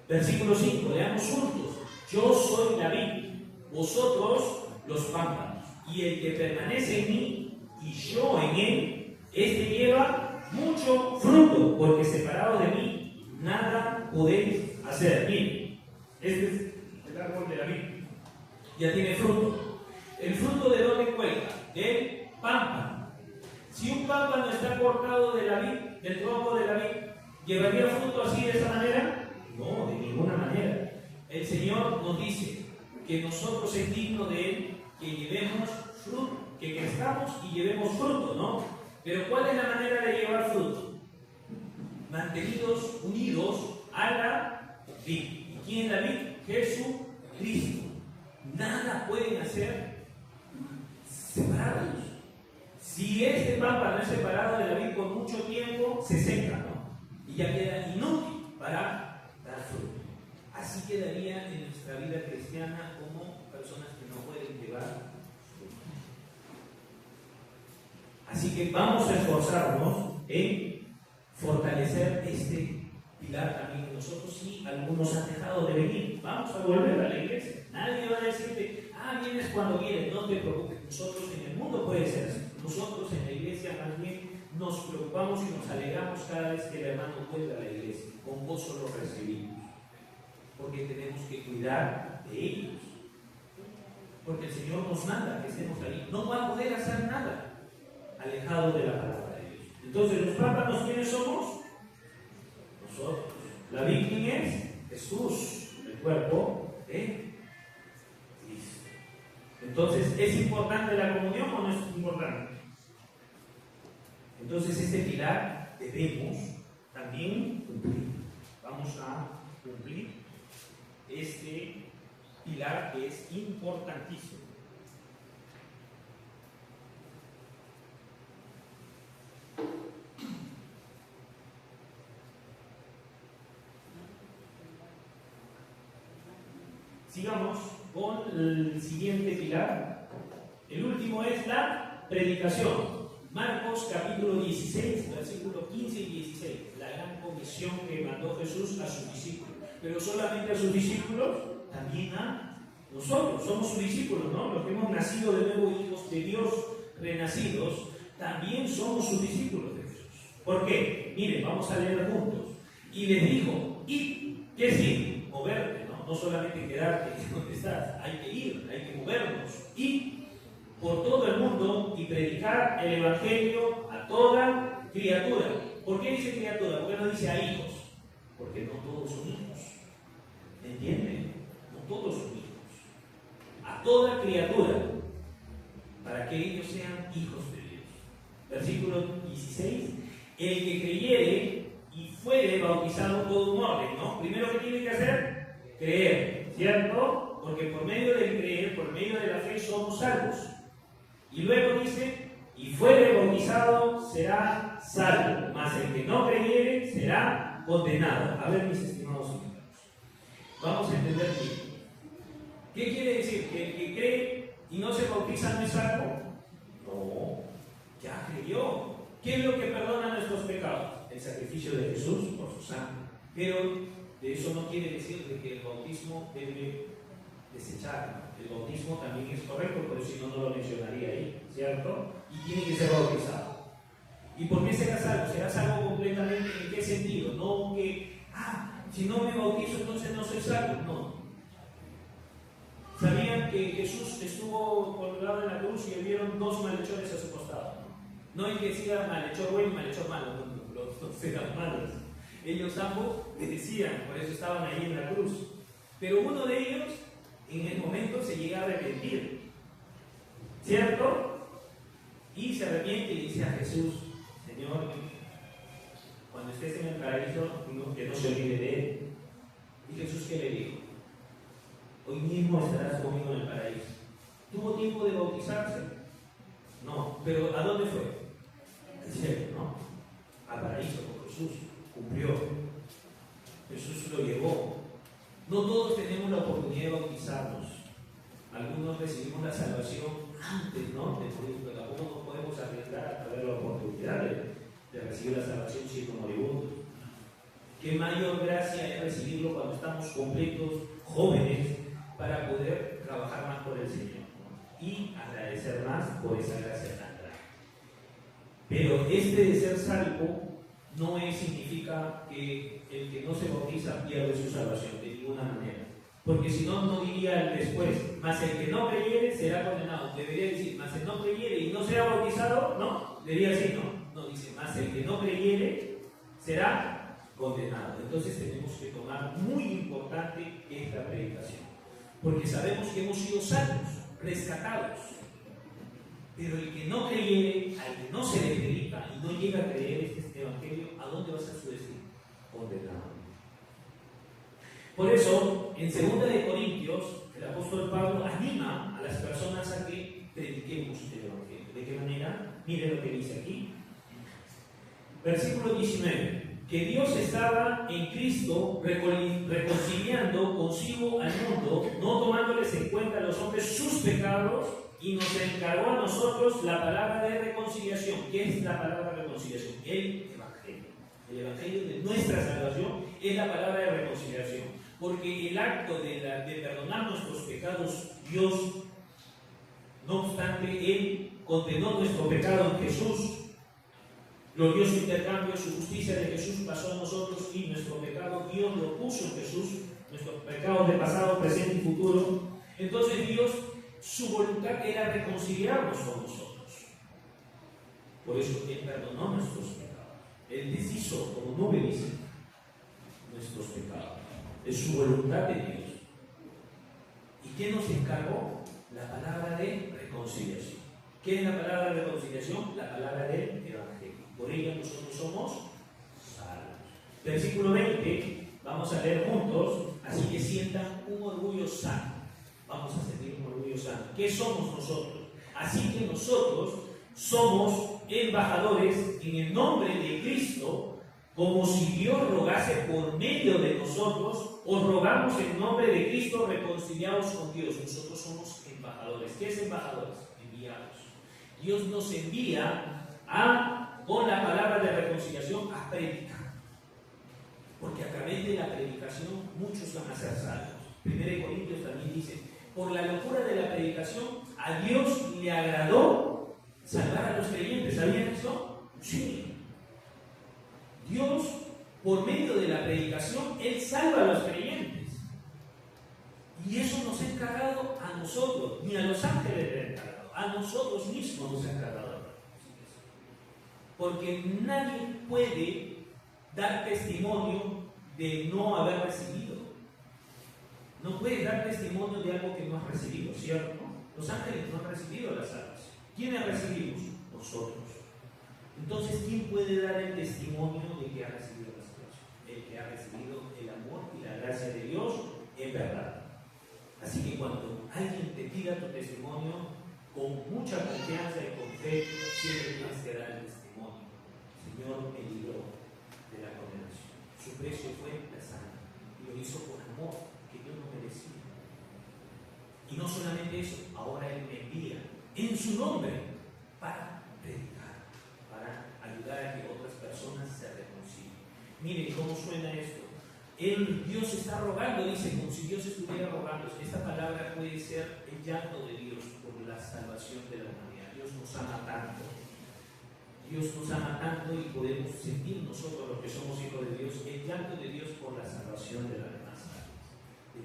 Versículo 5, leamos juntos. Yo soy la vid, vosotros los pámpanos. Y el que permanece en mí y yo en él, este lleva mucho fruto, porque separado de mí nada podéis hacer. Miren, este es el árbol de la vid. Ya tiene fruto. ¿El fruto de dónde cuelga? Del pámpano. Si un pámpano está cortado de la vid, del tronco de la vid, ¿llevaría fruto así de esa manera? No, de ninguna manera. El Señor nos dice que nosotros es digno de Él que llevemos fruto, que crezcamos y llevemos fruto, ¿no? Pero ¿cuál es la manera de llevar fruto? Mantenidos unidos a la vid. ¿Y quién es la vid? Jesucristo. Nada pueden hacer separados. Si este pámpano es separado de la vid por mucho tiempo, se seca, ¿no? Y ya queda inútil para dar fruto. Así quedaría en nuestra vida cristiana como personas que no pueden llevar fruto. Así que vamos a esforzarnos en fortalecer este pilar también en nosotros. Si algunos han dejado de venir, vamos a volver a la iglesia. Nadie va a decirte, vienes cuando vienes, no te preocupes. Nosotros en el mundo puede ser así. Nosotros en la iglesia más bien nos preocupamos y nos alegramos cada vez que el hermano vuelve a la iglesia. Con gozo lo recibimos. Porque tenemos que cuidar de ellos. Porque el Señor nos manda que estemos ahí. No va a poder hacer nada alejado de la palabra de Dios. Entonces, ¿los pámpanos quiénes somos? Nosotros. ¿La víctima es? Jesús, el cuerpo de Cristo. Entonces, ¿es importante la comunión o no es importante? Entonces, este pilar debemos también cumplir. Vamos a cumplir este pilar que es importantísimo. Sigamos con el siguiente pilar. El último es la predicación. Marcos capítulo 16, versículos 15 y 16. La gran comisión que mandó Jesús a sus discípulos. Pero solamente a sus discípulos, también a nosotros. Somos sus discípulos, ¿no? Los que hemos nacido de nuevo, hijos de Dios renacidos, también somos sus discípulos de Jesús. ¿Por qué? Miren, vamos a leer juntos. Y les dijo, ¿y qué sigue? Moverte, ¿no? No solamente quedarte donde estás, hay que ir, hay que movernos. Y por todo el mundo y predicar el evangelio a toda criatura. ¿Por qué dice criatura? ¿Por qué no dice a hijos? Porque no todos son hijos. ¿Entienden? No todos son hijos. A toda criatura, para que ellos sean hijos de Dios. Versículo 16. El que creyere y fuere bautizado todo un orden, ¿no? Primero, ¿qué tiene que hacer? Creer, ¿cierto? Porque por medio del creer, por medio de la fe, somos salvos. Y luego dice, y fuere bautizado será salvo, mas el que no creyere será condenado. A ver, mis estimados hermanos, vamos a entender bien. ¿Qué quiere decir? ¿Que el que cree y no se bautiza no es salvo? No, ya creyó. ¿Qué es lo que perdona nuestros pecados? El sacrificio de Jesús por su sangre. Pero de eso no quiere decir de que el bautismo debe desecharlo. El bautismo también es correcto, pero si no, no lo mencionaría ahí, ¿cierto? Y tiene que ser bautizado. ¿Y por qué será salvo? ¿Será salvo completamente en qué sentido? No que, si no me bautizo entonces no soy salvo. No. ¿Sabían que Jesús estuvo colgado en la cruz y le vieron dos malhechores a su costado? No hay que decir malhechor bueno y malhechor malo, los dos eran malos. Ellos ambos decían, por eso estaban ahí en la cruz. Pero uno de ellos en el momento se llega a arrepentir, ¿cierto? y se arrepiente y dice a Jesús: Señor, cuando estés en el paraíso, que no se olvide de él. ¿Y Jesús qué le dijo? Hoy mismo estarás conmigo en el paraíso. ¿Tuvo tiempo de bautizarse? No. ¿Pero a dónde fue? Al cielo, ¿no? Al paraíso, con Jesús. Cumplió. Jesús lo llevó. No todos tenemos la oportunidad de bautizarnos. Algunos recibimos la salvación antes, ¿no? De morir, pero algunos no podemos arriesgar a tener la oportunidad de recibir la salvación siendo moribundos. Qué mayor gracia es recibirlo cuando estamos completos, jóvenes, para poder trabajar más por el Señor y agradecer más por esa gracia tan grande. Pero este de ser salvo no significa que el que no se bautiza pierde su salvación, de ninguna manera. Porque si no, no diría después: mas el que no creyere será condenado. Debería decir: mas el no creyere y no será bautizado, ¿no? Debería decir: no, dice: mas el que no creyere será condenado. Entonces tenemos que tomar muy importante esta predicación, porque sabemos que hemos sido salvos, rescatados. Pero el que no creyere, al que no se le predica y no llega a creer este evangelio, ¿a dónde va a ser su destino? Condenado. Por eso, en 2 de Corintios, el apóstol Pablo anima a las personas a que prediquemos el evangelio. ¿De qué manera? Mire lo que dice aquí. Versículo 19. Que Dios estaba en Cristo reconciliando consigo al mundo, no tomándoles en cuenta a los hombres sus pecados, y nos encargó a nosotros la palabra de reconciliación. ¿Qué es la palabra de reconciliación? El evangelio. El evangelio de nuestra salvación es la palabra de reconciliación. Porque el acto de perdonar nuestros pecados, Dios, no obstante, Él condenó nuestro pecado en Jesús. Glorioso intercambio, su justicia de Jesús pasó a nosotros y nuestro pecado Dios lo puso en Jesús, nuestros pecados de pasado, presente y futuro. Entonces Dios, su voluntad era reconciliarnos con nosotros. Por eso Él perdonó nuestros pecados. Él deshizo, como nube dice, nuestros pecados. Es su voluntad de Dios. ¿Y qué nos encargó? La palabra de reconciliación. ¿Qué es la palabra de reconciliación? La palabra del evangelio. Por ella nosotros somos salvos. Versículo 20, vamos a leer juntos. Así que sientan un orgullo sano. Vamos a sentir un orgullo sano. ¿Qué somos nosotros? Así que nosotros somos embajadores en el nombre de Cristo, como si Dios rogase por medio de nosotros. Os rogamos en nombre de Cristo, reconciliados con Dios. Nosotros somos embajadores. ¿Qué es embajadores? Enviados. Dios nos envía con la palabra de reconciliación a predicar. Porque a través de la predicación muchos van a ser salvos. 1 Corintios también dice: por la locura de la predicación, a Dios le agradó salvar a los creyentes. ¿Sabían eso? Sí. Dios, por medio de la predicación, Él salva a los creyentes. Y eso nos ha encargado a nosotros, ni a los ángeles le ha encargado, a nosotros mismos nos ha encargado. Porque nadie puede dar testimonio de no haber recibido. No puedes dar testimonio de algo que no has recibido, ¿cierto? Los ángeles no han recibido la salvación. ¿Quiénes recibimos? Nosotros. Entonces, ¿quién puede dar el testimonio de que ha recibido la salvación? El que ha recibido el amor y la gracia de Dios en verdad. Así que cuando alguien te pida tu testimonio, con mucha confianza y con fe, siempre tienes que dar el testimonio. El Señor me libró de la condenación. Su precio fue la sangre. Y lo hizo por amor, que yo no merecía. Y no solamente eso, ahora Él me envía en su nombre para predicar, para ayudar a que otras personas se reconcilien. Miren cómo suena esto. Dios está rogando, dice, como si Dios estuviera rogando. Esta palabra puede ser el llanto de Dios por la salvación de la humanidad. Dios nos ama tanto. Dios nos ama tanto y podemos sentir nosotros, los que somos hijos de Dios, el llanto de Dios por la salvación de las demás almas.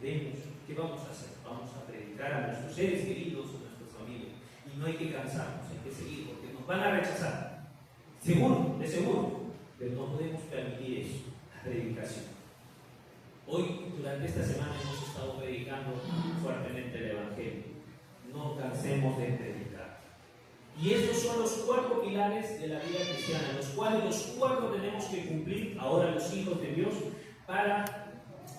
Debemos, ¿qué vamos a hacer? Vamos a predicar a nuestros seres queridos, a nuestras familias. Y no hay que cansarnos, hay que seguir, porque nos van a rechazar. Seguro, de seguro. Pero no podemos permitir eso, la predicación. Hoy, durante esta semana, hemos estado predicando fuertemente el Evangelio. No cansemos de predicar. Y estos son los 4 pilares de la vida cristiana, los cuales los 4 tenemos que cumplir ahora los hijos de Dios para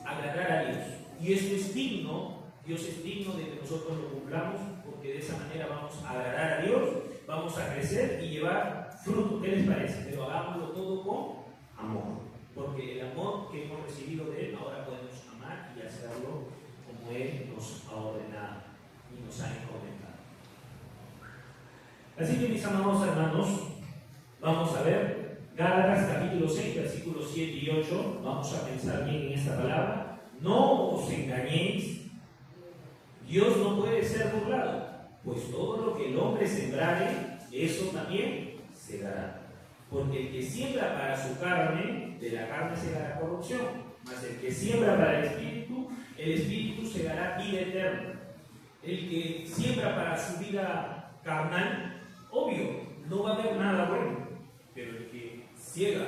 agradar a Dios. Y esto es digno, Dios es digno de que nosotros lo cumplamos, porque de esa manera vamos a agradar a Dios, vamos a crecer y llevar fruto. ¿Qué les parece? Pero hagámoslo todo con amor, porque el amor que hemos recibido de Él, ahora podemos amar y hacerlo como Él nos ha ordenado y nos ha encomendado. Así que, mis amados hermanos, vamos a ver Gálatas capítulo 6, versículos 7 y 8. Vamos a pensar bien en esta palabra. No os engañéis, Dios no puede ser burlado, pues todo lo que el hombre sembrare, eso también segará. Porque el que siembra para su carne, de la carne segará corrupción, mas el que siembra para el espíritu segará vida eterna. El que siembra para su vida carnal, obvio, no va a haber nada bueno, pero el que siembra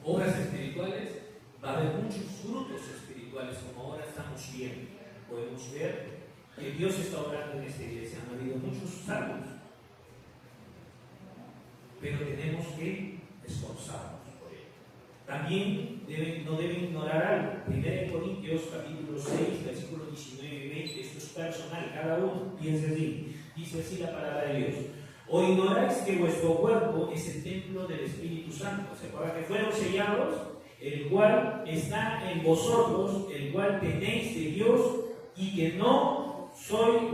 obras espirituales, va a haber muchos frutos espirituales, como ahora estamos viendo. Podemos ver que Dios está obrando en esta iglesia. Han habido muchos salvos, pero tenemos que esforzarnos por ello. También no deben ignorar algo. 1 Corintios capítulo 6, versículos 19 y 20. Esto es personal, cada uno piensa así. Dice así la palabra de Dios. ¿O ignoráis que vuestro cuerpo es el templo del Espíritu Santo? ¿Se acuerdan que fueron sellados? El cual está en vosotros, el cual tenéis de Dios, y que no sois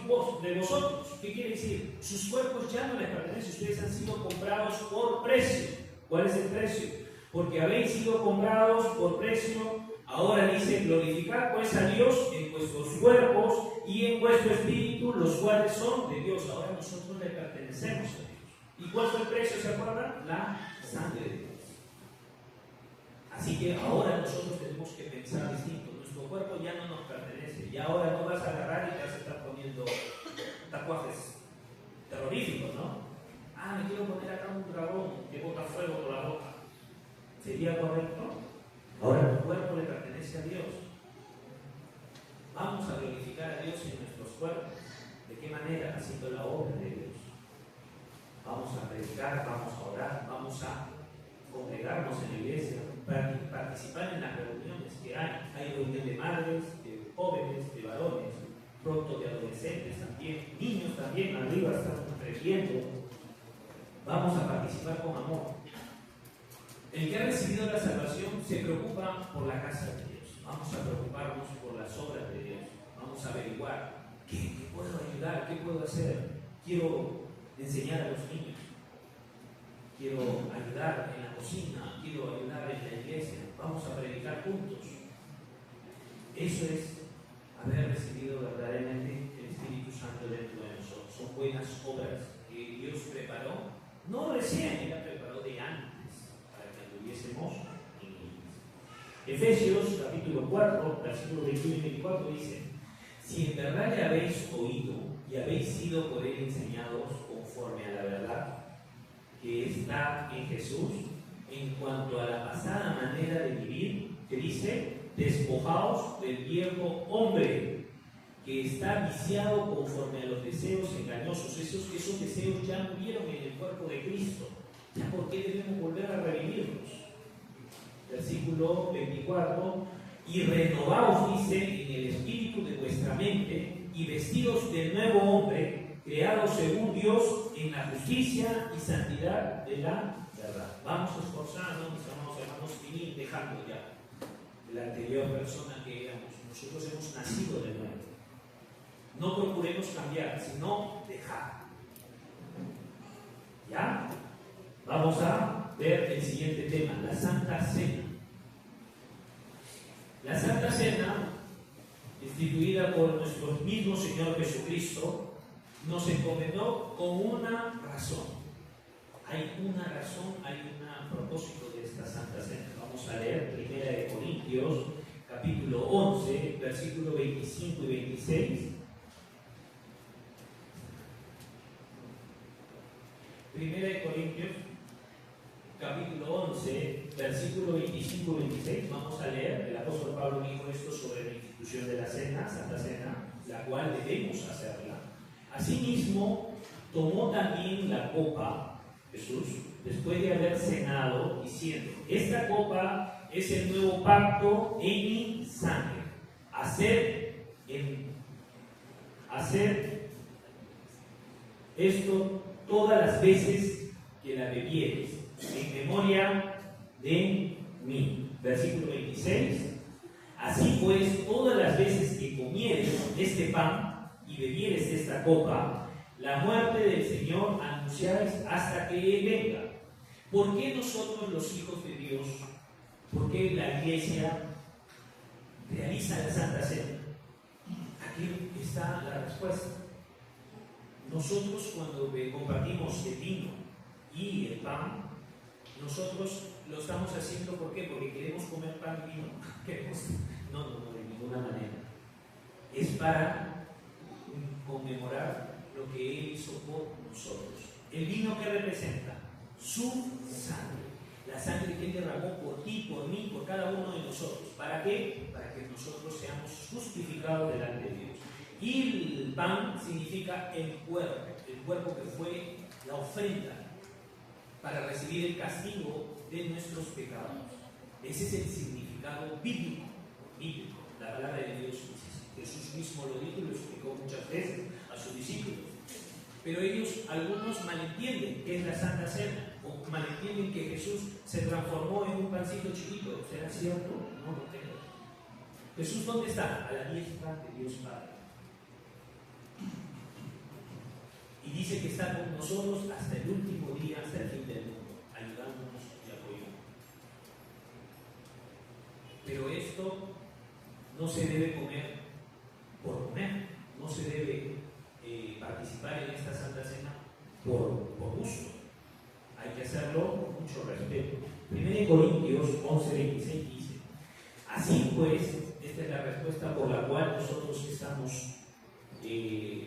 vos de vosotros. ¿Qué quiere decir? Sus cuerpos ya no les pertenecen, ustedes han sido comprados por precio. ¿Cuál es el precio? Porque habéis sido comprados por precio. Ahora dice, glorificad pues a Dios en vuestros cuerpos y en vuestro espíritu, los cuales son de Dios. Ahora nosotros le pertenecemos a Dios. ¿Y cuál fue el precio? ¿Se acuerdan? La sangre de Dios. Así que ahora nosotros tenemos que pensar distinto. Nuestro cuerpo ya no nos pertenece. Y ahora no vas a agarrar y te vas a estar poniendo tatuajes terroríficos, ¿no? Me quiero poner acá un dragón que bota fuego por la boca. ¿Sería correcto? Ahora tu cuerpo le pertenece a Dios. Vamos a glorificar a Dios en nuestros cuerpos. ¿De qué manera? Haciendo la obra de Dios. Vamos a predicar, vamos a orar, vamos a congregarnos en la iglesia, participar en las reuniones que hay. Hay reuniones de madres, de jóvenes, de varones, pronto de adolescentes también, niños también, arriba estamos creciendo. Vamos a participar con amor. El que ha recibido la salvación se preocupa por la casa de Dios. Vamos a preocuparnos por las obras de Dios. Vamos a averiguar qué puedo ayudar, qué puedo hacer. Quiero enseñar a los niños. Quiero ayudar en la cocina. Quiero ayudar en la iglesia. Vamos a predicar juntos. Eso es haber recibido verdaderamente el Espíritu Santo dentro de nosotros. Son buenas obras que Dios preparó. No recién, Él la preparó de antes. Tuviésemos en Efesios capítulo 4, versículos 21 y 24 dice: si en verdad le habéis oído y habéis sido por él enseñados conforme a la verdad que está en Jesús, en cuanto a la pasada manera de vivir, que dice: despojaos del viejo hombre que está viciado conforme a los deseos engañosos. Esos deseos ya murieron en el cuerpo de Cristo. ¿Ya por qué debemos volver a revivirlos? Versículo 24: y renovaos, dice, en el espíritu de vuestra mente, y vestidos del nuevo hombre, creado según Dios en la justicia y santidad de la verdad. Vamos a esforzarnos, mis amados hermanos, y ir dejando ya la anterior persona que éramos. Nosotros hemos nacido de nuevo. No procuremos cambiar, sino dejar. ¿Ya? Vamos a ver el siguiente tema, la Santa Cena. La Santa Cena, instituida por nuestro mismo Señor Jesucristo, nos encomendó con una razón. Hay una razón, hay un propósito de esta Santa Cena. Vamos a leer 1 Corintios, capítulo 11, versículos 25 y 26. 1 Corintios, capítulo 11, versículo 25 y 26, vamos a leer. El apóstol Pablo dijo esto sobre la institución de la cena, Santa Cena, la cual debemos hacerla. Asimismo, tomó también la copa, Jesús, después de haber cenado, diciendo: esta copa es el nuevo pacto en mi sangre. Hacer esto todas las veces que la bebieres, en memoria de mí. Versículo 26. Así pues, todas las veces que comieres este pan y bebieres esta copa, la muerte del Señor anunciáis hasta que Él venga. ¿Por qué nosotros, los hijos de Dios, por qué la Iglesia realiza la Santa Cena? Aquí está la respuesta. Nosotros, cuando compartimos el vino y el pan, nosotros lo estamos haciendo, ¿por qué? Porque queremos comer pan y vino. No, de ninguna manera. Es para conmemorar lo que Él hizo por nosotros. ¿El vino qué representa? Su sangre. La sangre que Él derramó por ti, por mí, por cada uno de nosotros. ¿Para qué? Para que nosotros seamos justificados delante de Dios. Y el pan significa el cuerpo que fue la ofrenda para recibir el castigo de nuestros pecados. Ese es el significado bíblico. La palabra de Dios, Jesús mismo lo dijo y lo explicó muchas veces a sus discípulos. Pero algunos malentienden qué es la Santa Cena, o malentienden que Jesús se transformó en un pancito chiquito. ¿Será cierto? No lo creo. Jesús, ¿dónde está? A la diestra de Dios Padre. Y dice que está con nosotros hasta el último día, hasta el fin del mundo, ayudándonos y apoyándonos. Pero esto no se debe comer por comer, no se debe participar en esta Santa Cena por gusto. Hay que hacerlo con mucho respeto. 1 Corintios 11:26 dice: así pues, esta es la respuesta por la cual nosotros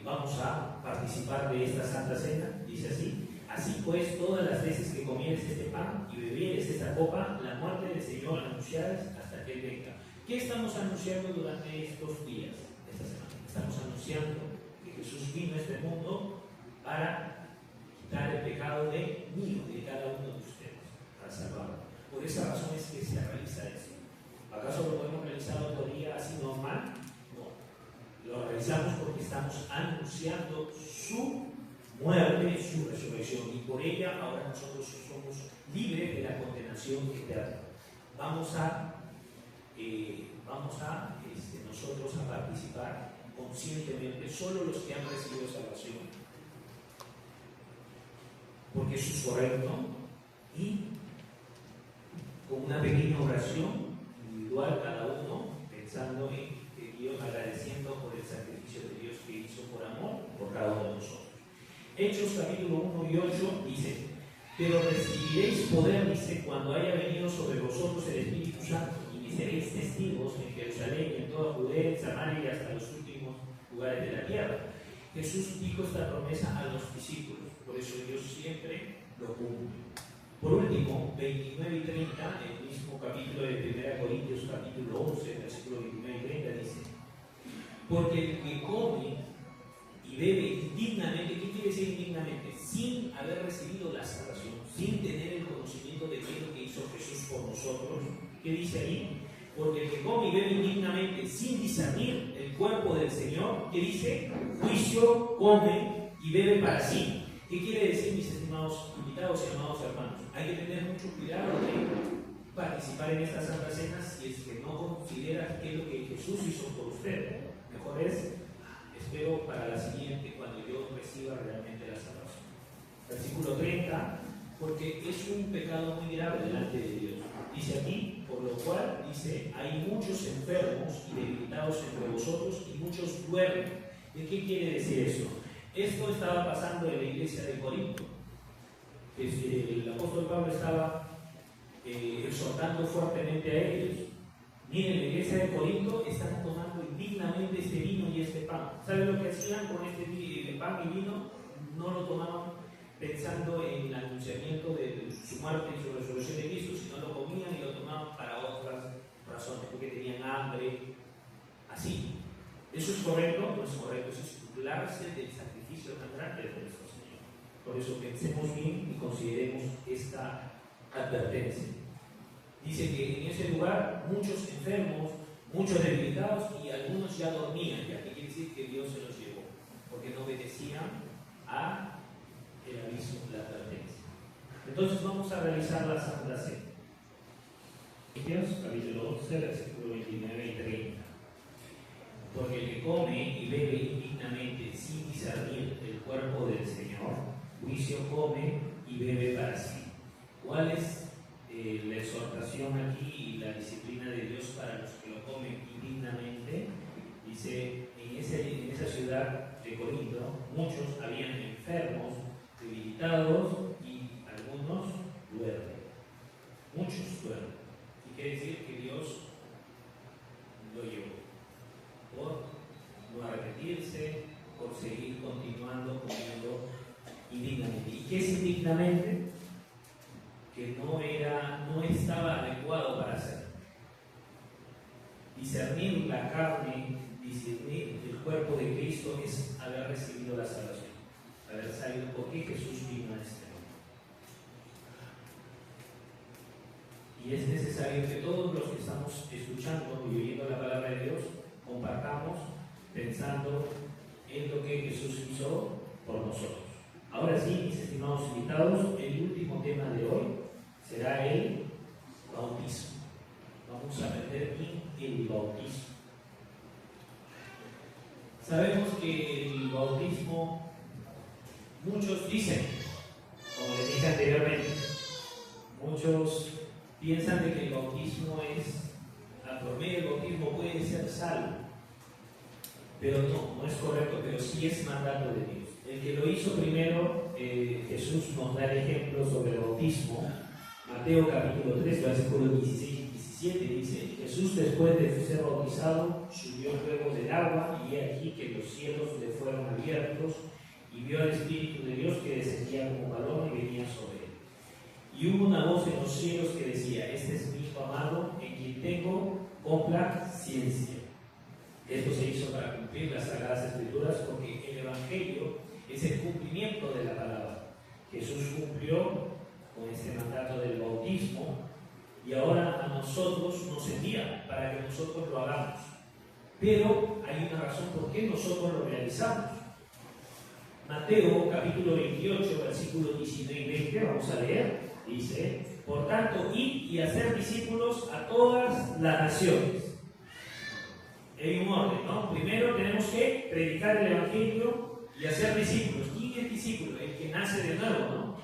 vamos a participar de esta Santa Cena. Dice así: así pues, todas las veces que comieres este pan y bebieres esta copa, la muerte del Señor anunciares hasta que Él venga. ¿Qué estamos anunciando durante estos días, esta semana? Estamos anunciando que Jesús vino a este mundo para quitar el pecado de cada uno de ustedes, para salvarlo. Por esa razón es que se realiza esto. ¿Acaso lo podemos realizar otro día así normal? No. Lo realizamos porque estamos anunciando su muerte, su resurrección, y por ella ahora nosotros somos libres de la condenación eterna. Vamos a nosotros a participar conscientemente, solo los que han recibido salvación, porque eso es correcto, y con una pequeña oración individual cada uno, pensando en que Dios, agradeciendo por el sacrificio de Dios que hizo por amor por cada uno de nosotros. Hechos capítulo 1 y 8 dice: pero recibiréis poder, dice, cuando haya venido sobre vosotros el Espíritu Santo, y me seréis testigos en Jerusalén, en toda Judea, en Samaria y hasta los últimos lugares de la tierra. Jesús dijo esta promesa a los discípulos, por eso Dios siempre lo cumple. Por último, 29 y 30, el mismo capítulo de 1 Corintios, capítulo 11, versículo 29 y 30, dice: porque el que come y bebe indignamente, ¿qué quiere decir indignamente? Sin haber recibido la salvación, sin tener el conocimiento de qué es lo que hizo Jesús por nosotros. ¿Qué dice ahí? Porque el que come y bebe indignamente sin discernir el cuerpo del Señor, ¿qué dice? Juicio, come y bebe para sí. ¿Qué quiere decir, mis estimados invitados y amados hermanos? Hay que tener mucho cuidado de participar en estas santas cenas si es que no consideras qué es lo que Jesús hizo por usted. Mejor es: espero para la siguiente, cuando yo reciba realmente la salvación. Versículo 30, porque es un pecado muy grave delante de Dios. Dice aquí, por lo cual, dice, hay muchos enfermos y debilitados entre vosotros y muchos duermen. ¿De qué quiere decir eso? Esto estaba pasando en la iglesia de Corinto. El apóstol Pablo estaba exhortando fuertemente a ellos. Miren, la iglesia de Corinto están tomando indignamente este vino y este pan. ¿Saben lo que hacían con este pan y vino? No lo tomaban pensando en el anunciamiento de su muerte y su resurrección de Cristo, sino lo comían y lo tomaban para otras razones, porque tenían hambre. Así. ¿Eso es correcto? No es correcto. Eso es burlarse del sacrificio Por eso pensemos bien y consideremos esta advertencia. Dice que en ese lugar muchos enfermos, muchos debilitados y algunos ya dormían, ya que quiere decir que Dios se los llevó, porque no obedecían a el aviso, la advertencia. Entonces vamos a realizar la Santa Cena. Capítulo 11, versículo 29 y 30. Porque el que come y bebe indignamente sin discernir el cuerpo del Señor, juicio come y bebe para sí. ¿Cuál es la exhortación aquí y la disciplina de Dios para los que lo comen indignamente? Dice, en esa ciudad de Corinto, muchos habían enfermos, debilitados y algunos duermen. Muchos duermen. Y quiere decir que Dios lo llevó por no arrepentirse, por seguir continuando comiendo indignamente. ¿Y qué es indignamente? Que no estaba adecuado para hacerlo. Discernir la carne, discernir el cuerpo de Cristo es haber recibido la salvación, haber sabido por qué Jesús vino a este mundo. Y es necesario que todos los que estamos escuchando y oyendo la palabra de Dios compartamos pensando en lo que Jesús hizo por nosotros. Ahora sí, mis estimados invitados, el último tema de hoy será el bautismo. Vamos a aprender el bautismo. Sabemos que el bautismo, muchos dicen, como les dije anteriormente, muchos piensan de que el bautismo por medio del bautismo puede ser salvo. Pero no es correcto, pero sí es mandato de Dios. El que lo hizo primero, Jesús nos da el ejemplo sobre el bautismo. Mateo capítulo 3, versículos 16 y 17 dice: Jesús, después de ser bautizado, subió luego del agua, y he aquí que los cielos le fueron abiertos, y vio al Espíritu de Dios que descendía como paloma y venía sobre él. Y hubo una voz en los cielos que decía: Este es mi Hijo amado, en quien tengo complacencia. Esto se hizo para cumplir las Sagradas Escrituras, porque el Evangelio es el cumplimiento de la palabra. Jesús cumplió con este mandato del bautismo y ahora a nosotros nos envía para que nosotros lo hagamos. Pero hay una razón por qué nosotros lo realizamos. Mateo capítulo 28, versículos 19 y 20, vamos a leer, dice: Por tanto, id y hacer discípulos a todas las naciones. Hay un orden, ¿no? Primero tenemos que predicar el Evangelio y hacer discípulos. ¿Quién es discípulo? El que nace de nuevo, ¿no?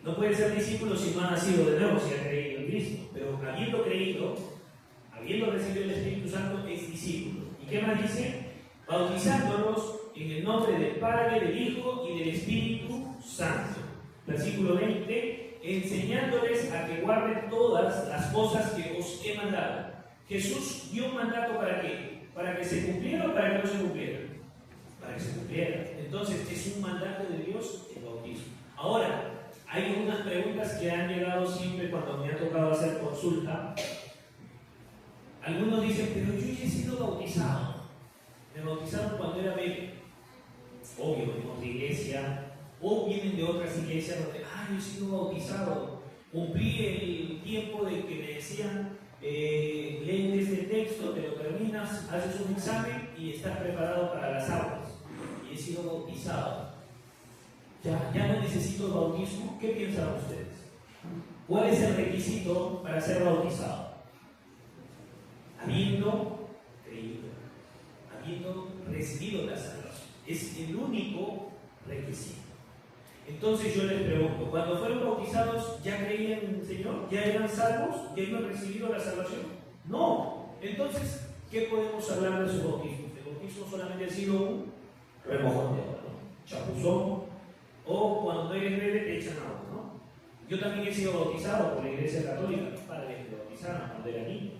No puede ser discípulo si no ha nacido de nuevo, si ha creído en Cristo. Pero habiendo creído, habiendo recibido el Espíritu Santo, es discípulo. ¿Y qué más dice? Bautizándolos en el nombre del Padre, del Hijo y del Espíritu Santo. Versículo 20: enseñándoles a que guarden todas las cosas que os he mandado. Jesús dio un mandato ¿para qué? ¿Para que se cumpliera o para que no se cumpliera? Para que se cumpliera. Entonces es un mandato de Dios el bautismo. Ahora, hay unas preguntas que han llegado siempre cuando me ha tocado hacer consulta. Algunos dicen: pero yo ya he sido bautizado. Me bautizaron cuando era bebé. Obvio, en otra iglesia. O vienen de otras iglesias donde: yo he sido bautizado. Cumplí el tiempo de que me decían: lees este texto, te lo terminas, haces un examen y estás preparado para las aguas. Y he sido bautizado. Ya no necesito el bautismo. ¿Qué piensan ustedes? ¿Cuál es el requisito para ser bautizado? Habiendo creído, habiendo recibido la salvación. Es el único requisito. Entonces yo les pregunto: cuando fueron bautizados, ¿ya creían en el Señor? ¿Ya eran salvos? ¿Ya habían recibido la salvación? No. Entonces, ¿qué podemos hablar de su bautismo? El bautismo solamente ha sido un remojón de agua, ¿no? Chapuzón. O cuando eres bebé te echan agua, ¿no? Yo también he sido bautizado por la Iglesia Católica. Mis padres me bautizaron cuando era niño.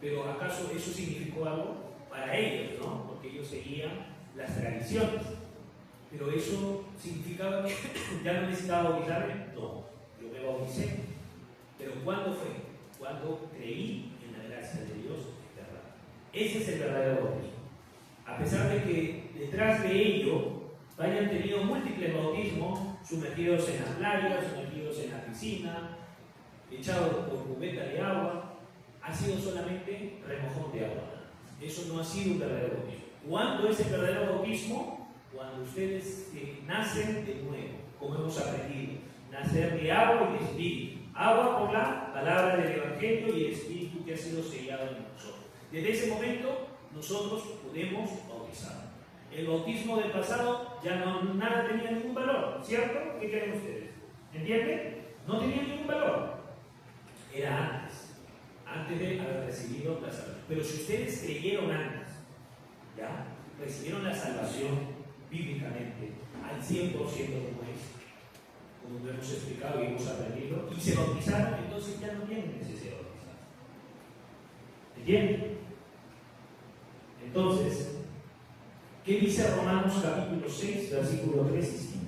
Pero ¿acaso eso significó algo para ellos, no? Porque ellos seguían las tradiciones. Pero eso significaba que ya no necesitaba bautizarme. No, yo me bauticé. Pero ¿cuándo fue? Cuando creí en la gracia de Dios, es verdad. Ese es el verdadero bautismo. A pesar de que detrás de ello hayan tenido múltiples bautismos, sumergidos en la playa, sumergidos en la piscina, echados por cubeta de agua, ha sido solamente remojón de agua. Eso no ha sido un verdadero bautismo. ¿Cuándo es el verdadero bautismo? Cuando ustedes nacen de nuevo, como hemos aprendido, nacer de agua y de espíritu. Agua por la palabra del Evangelio y el espíritu que ha sido sellado en nosotros. Desde ese momento nosotros podemos bautizar. El bautismo del pasado ya nada tenía ningún valor, ¿cierto? ¿Qué creen ustedes? ¿Entienden? No tenía ningún valor. Era antes de haber recibido la salvación. Pero si ustedes creyeron antes, ya recibieron la salvación bíblicamente al 100% como lo hemos explicado y hemos aprendido, y se bautizaron, entonces ya no tienen necesidad de bautizar. ¿Entienden? Entonces, ¿qué dice Romanos capítulo 6, versículo 3 y 5?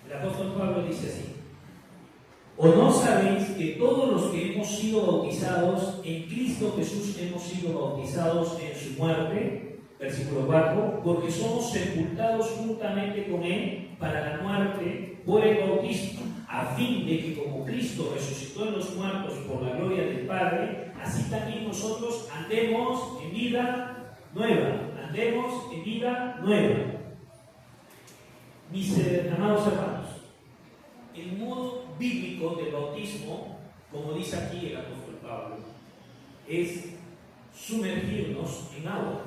El apóstol Pablo dice así: ¿o no sabéis que todos los que hemos sido bautizados en Cristo Jesús hemos sido bautizados en su muerte? Versículo 4: porque somos sepultados juntamente con Él para la muerte por el bautismo, a fin de que como Cristo resucitó en los muertos por la gloria del Padre, así también nosotros andemos en vida nueva. Andemos en vida nueva. Mis amados hermanos, el modo bíblico del bautismo, como dice aquí el apóstol Pablo, es sumergirnos en agua,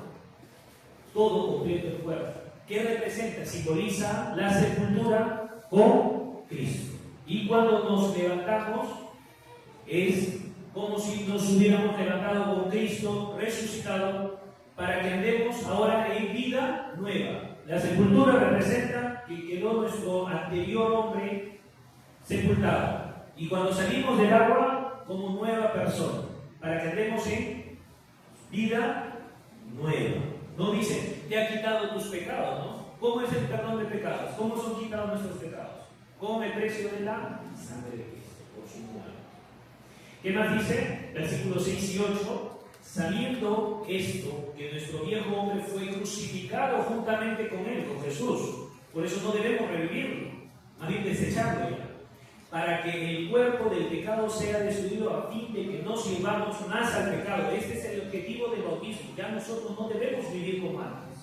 todo completo el cuerpo. ¿Qué representa? Simboliza la sepultura con Cristo. Y cuando nos levantamos, es como si nos hubiéramos levantado con Cristo resucitado, para que andemos ahora en vida nueva. La sepultura representa que quedó nuestro anterior hombre sepultado, y cuando salimos del agua como nueva persona, para que andemos en vida nueva. No dice, te ha quitado tus pecados, ¿no? ¿Cómo es el perdón de pecados? ¿Cómo son quitados nuestros pecados? Con el precio de la sangre de Cristo, por su muerte. ¿Qué más dice? Versículos 6 y 8. Sabiendo esto, que nuestro viejo hombre fue crucificado juntamente con él, con Jesús. Por eso no debemos revivirlo, más bien desecharlo ya, para que el cuerpo del pecado sea destruido, a fin de que no sirvamos más al pecado. Este es el objetivo del bautismo. Ya nosotros no debemos vivir como antes.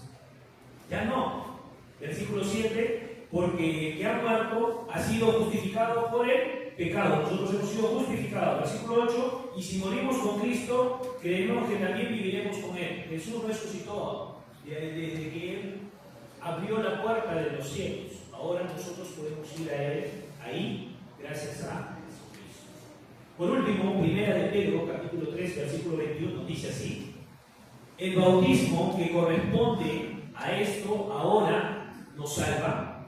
Ya no. Versículo 7, porque el que ha muerto ha sido justificado por el pecado. Nosotros hemos sido justificados. Versículo 8, y si morimos con Cristo, creemos que también viviremos con Él. Jesús resucitó desde que Él abrió la puerta de los cielos. Ahora nosotros podemos ir a Él ahí, gracias a Jesucristo. Por último, primera de Pedro, capítulo 3, versículo 21, dice así: el bautismo que corresponde a esto ahora nos salva.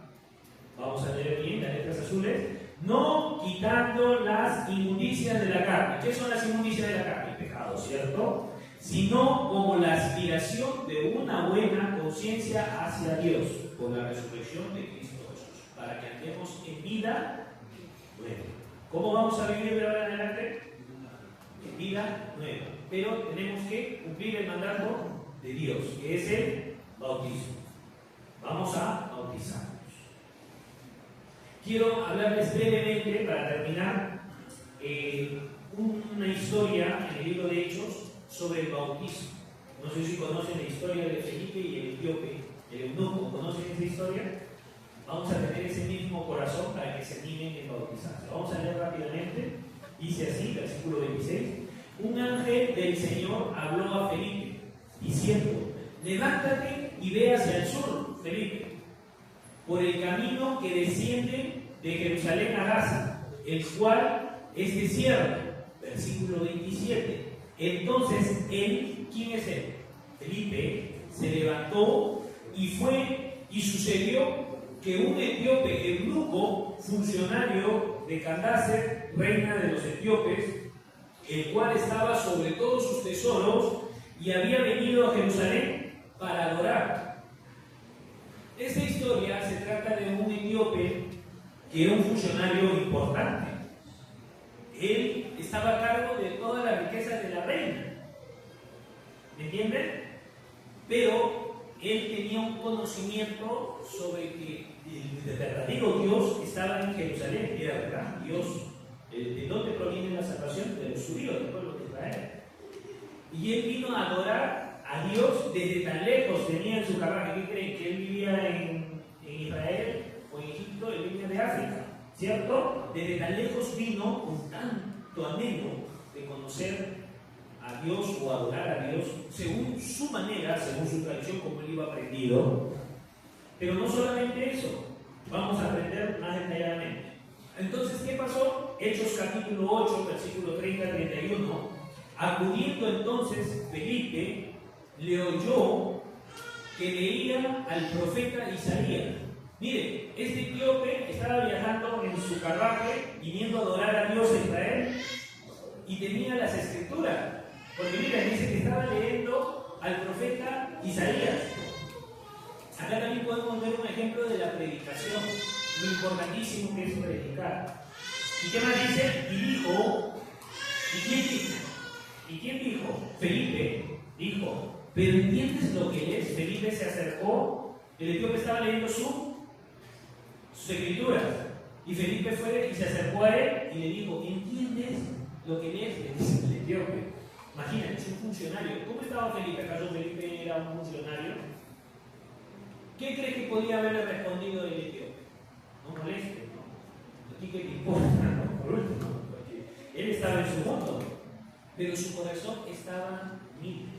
Vamos a leer bien las letras azules. No quitando las inmundicias de la carne. ¿Qué son las inmundicias de la carne? El pecado, ¿cierto? Sino como la aspiración de una buena conciencia hacia Dios por la resurrección de Cristo Jesús, para que andemos en vida nueva. ¿Cómo vamos a vivir de ahora en adelante? En vida nueva. Pero tenemos que cumplir el mandato de Dios, que es el bautismo. Vamos a bautizarnos. Quiero hablarles brevemente, para terminar, una historia en el libro de Hechos sobre el bautismo. No sé si conocen la historia de Felipe y el etíope, el eunuco. ¿Conocen esa historia? Vamos a tener ese mismo corazón para que se animen en bautizarse. Vamos a leer rápidamente. Dice así, versículo 26. Un ángel del Señor habló a Felipe, diciendo: levántate y ve hacia el sur, Felipe, por el camino que desciende de Jerusalén a Gaza, el cual es desierto. Versículo 27. Entonces él, ¿quién es él? Felipe, se levantó y fue, y sucedió que un etíope eunuco, funcionario de Candace, reina de los etíopes, el cual estaba sobre todos sus tesoros, y había venido a Jerusalén para adorar. Esta historia se trata de un etíope que era un funcionario importante. Él estaba a cargo de toda la ¿Me entienden? Pero él tenía un conocimiento sobre que el verdadero Dios estaba en Jerusalén, era verdad, Dios. ¿De dónde proviene la salvación? De los judíos, del pueblo de Israel. Y él vino a adorar a Dios desde tan lejos, tenía en su carruaje. ¿Qué creen? ¿Que él vivía en Israel o en Egipto? Él venía de África, ¿cierto? Desde tan lejos vino con tanto anhelo de conocer a Dios o adorar a Dios según su manera, según su tradición, como él iba aprendido. Pero no solamente eso, vamos a aprender más detalladamente. Entonces, ¿qué pasó? Hechos capítulo 8, versículo 30-31. Acudiendo entonces Felipe, le oyó que leía al profeta Isaías. Mire, este etíope estaba viajando en su carruaje, viniendo a adorar a Dios de Israel, y tenía las escrituras. Porque mira, dice que estaba leyendo al profeta Isaías. Acá también podemos ver un ejemplo de la predicación, lo importantísimo que es predicar. ¿Y qué más dice? Y dijo, ¿y quién dijo? ¿Y quién dijo? Felipe dijo, ¿pero entiendes lo que es? Felipe se acercó, el etíope estaba leyendo sus escrituras, y Felipe fue y se acercó a él y le dijo, ¿entiendes lo que lees? Le dice el etíope. Imagínate, es un funcionario. ¿Cómo estaba Felipe? ¿Acaso Felipe era un funcionario? ¿Qué crees que podía haberle respondido el etíope? No molestes, ¿no? ¿A ti qué te importa? ¿No? Por último, porque él estaba en su mundo, pero su corazón estaba libre.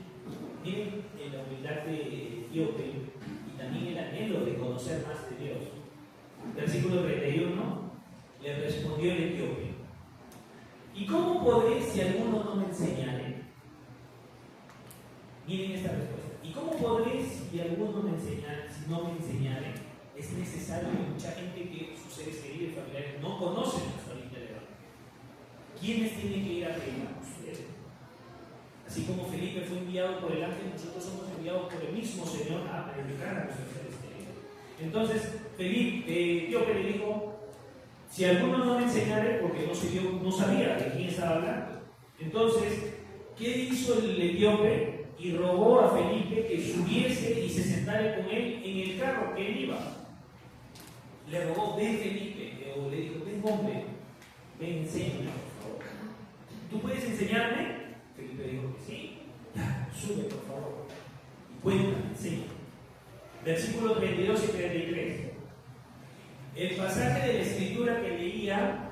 Miren en la humildad de etíope y también el anhelo de conocer más de Dios. Versículo 31, le respondió el etíope, ¿y cómo podré si alguno no me enseñare? Miren esta respuesta. ¿Y cómo podré si alguno me enseñare, si no me enseñare? Es necesario que mucha gente que sus seres queridos y familiares no conocen la historia de Dios. ¿Quiénes tienen que ir a predicar? Ustedes. Así como Felipe fue enviado por el ángel, nosotros somos enviados por el mismo Señor a predicar a nuestros seres queridos. Entonces, Felipe, Etíope le dijo, si alguno no me enseñare, porque no sabía de quién estaba hablando. Entonces, ¿qué hizo el etíope? Y rogó a Felipe que subiese y se sentara con él en el carro que él iba. Le rogó, ven Felipe, o le dijo, ven hombre, ven, enséñame, por favor. ¿Tú puedes enseñarme? Felipe dijo que sí. Ya, sube, por favor. Y cuéntame, enséñame. Versículos 32 y 33. El pasaje de la escritura que leía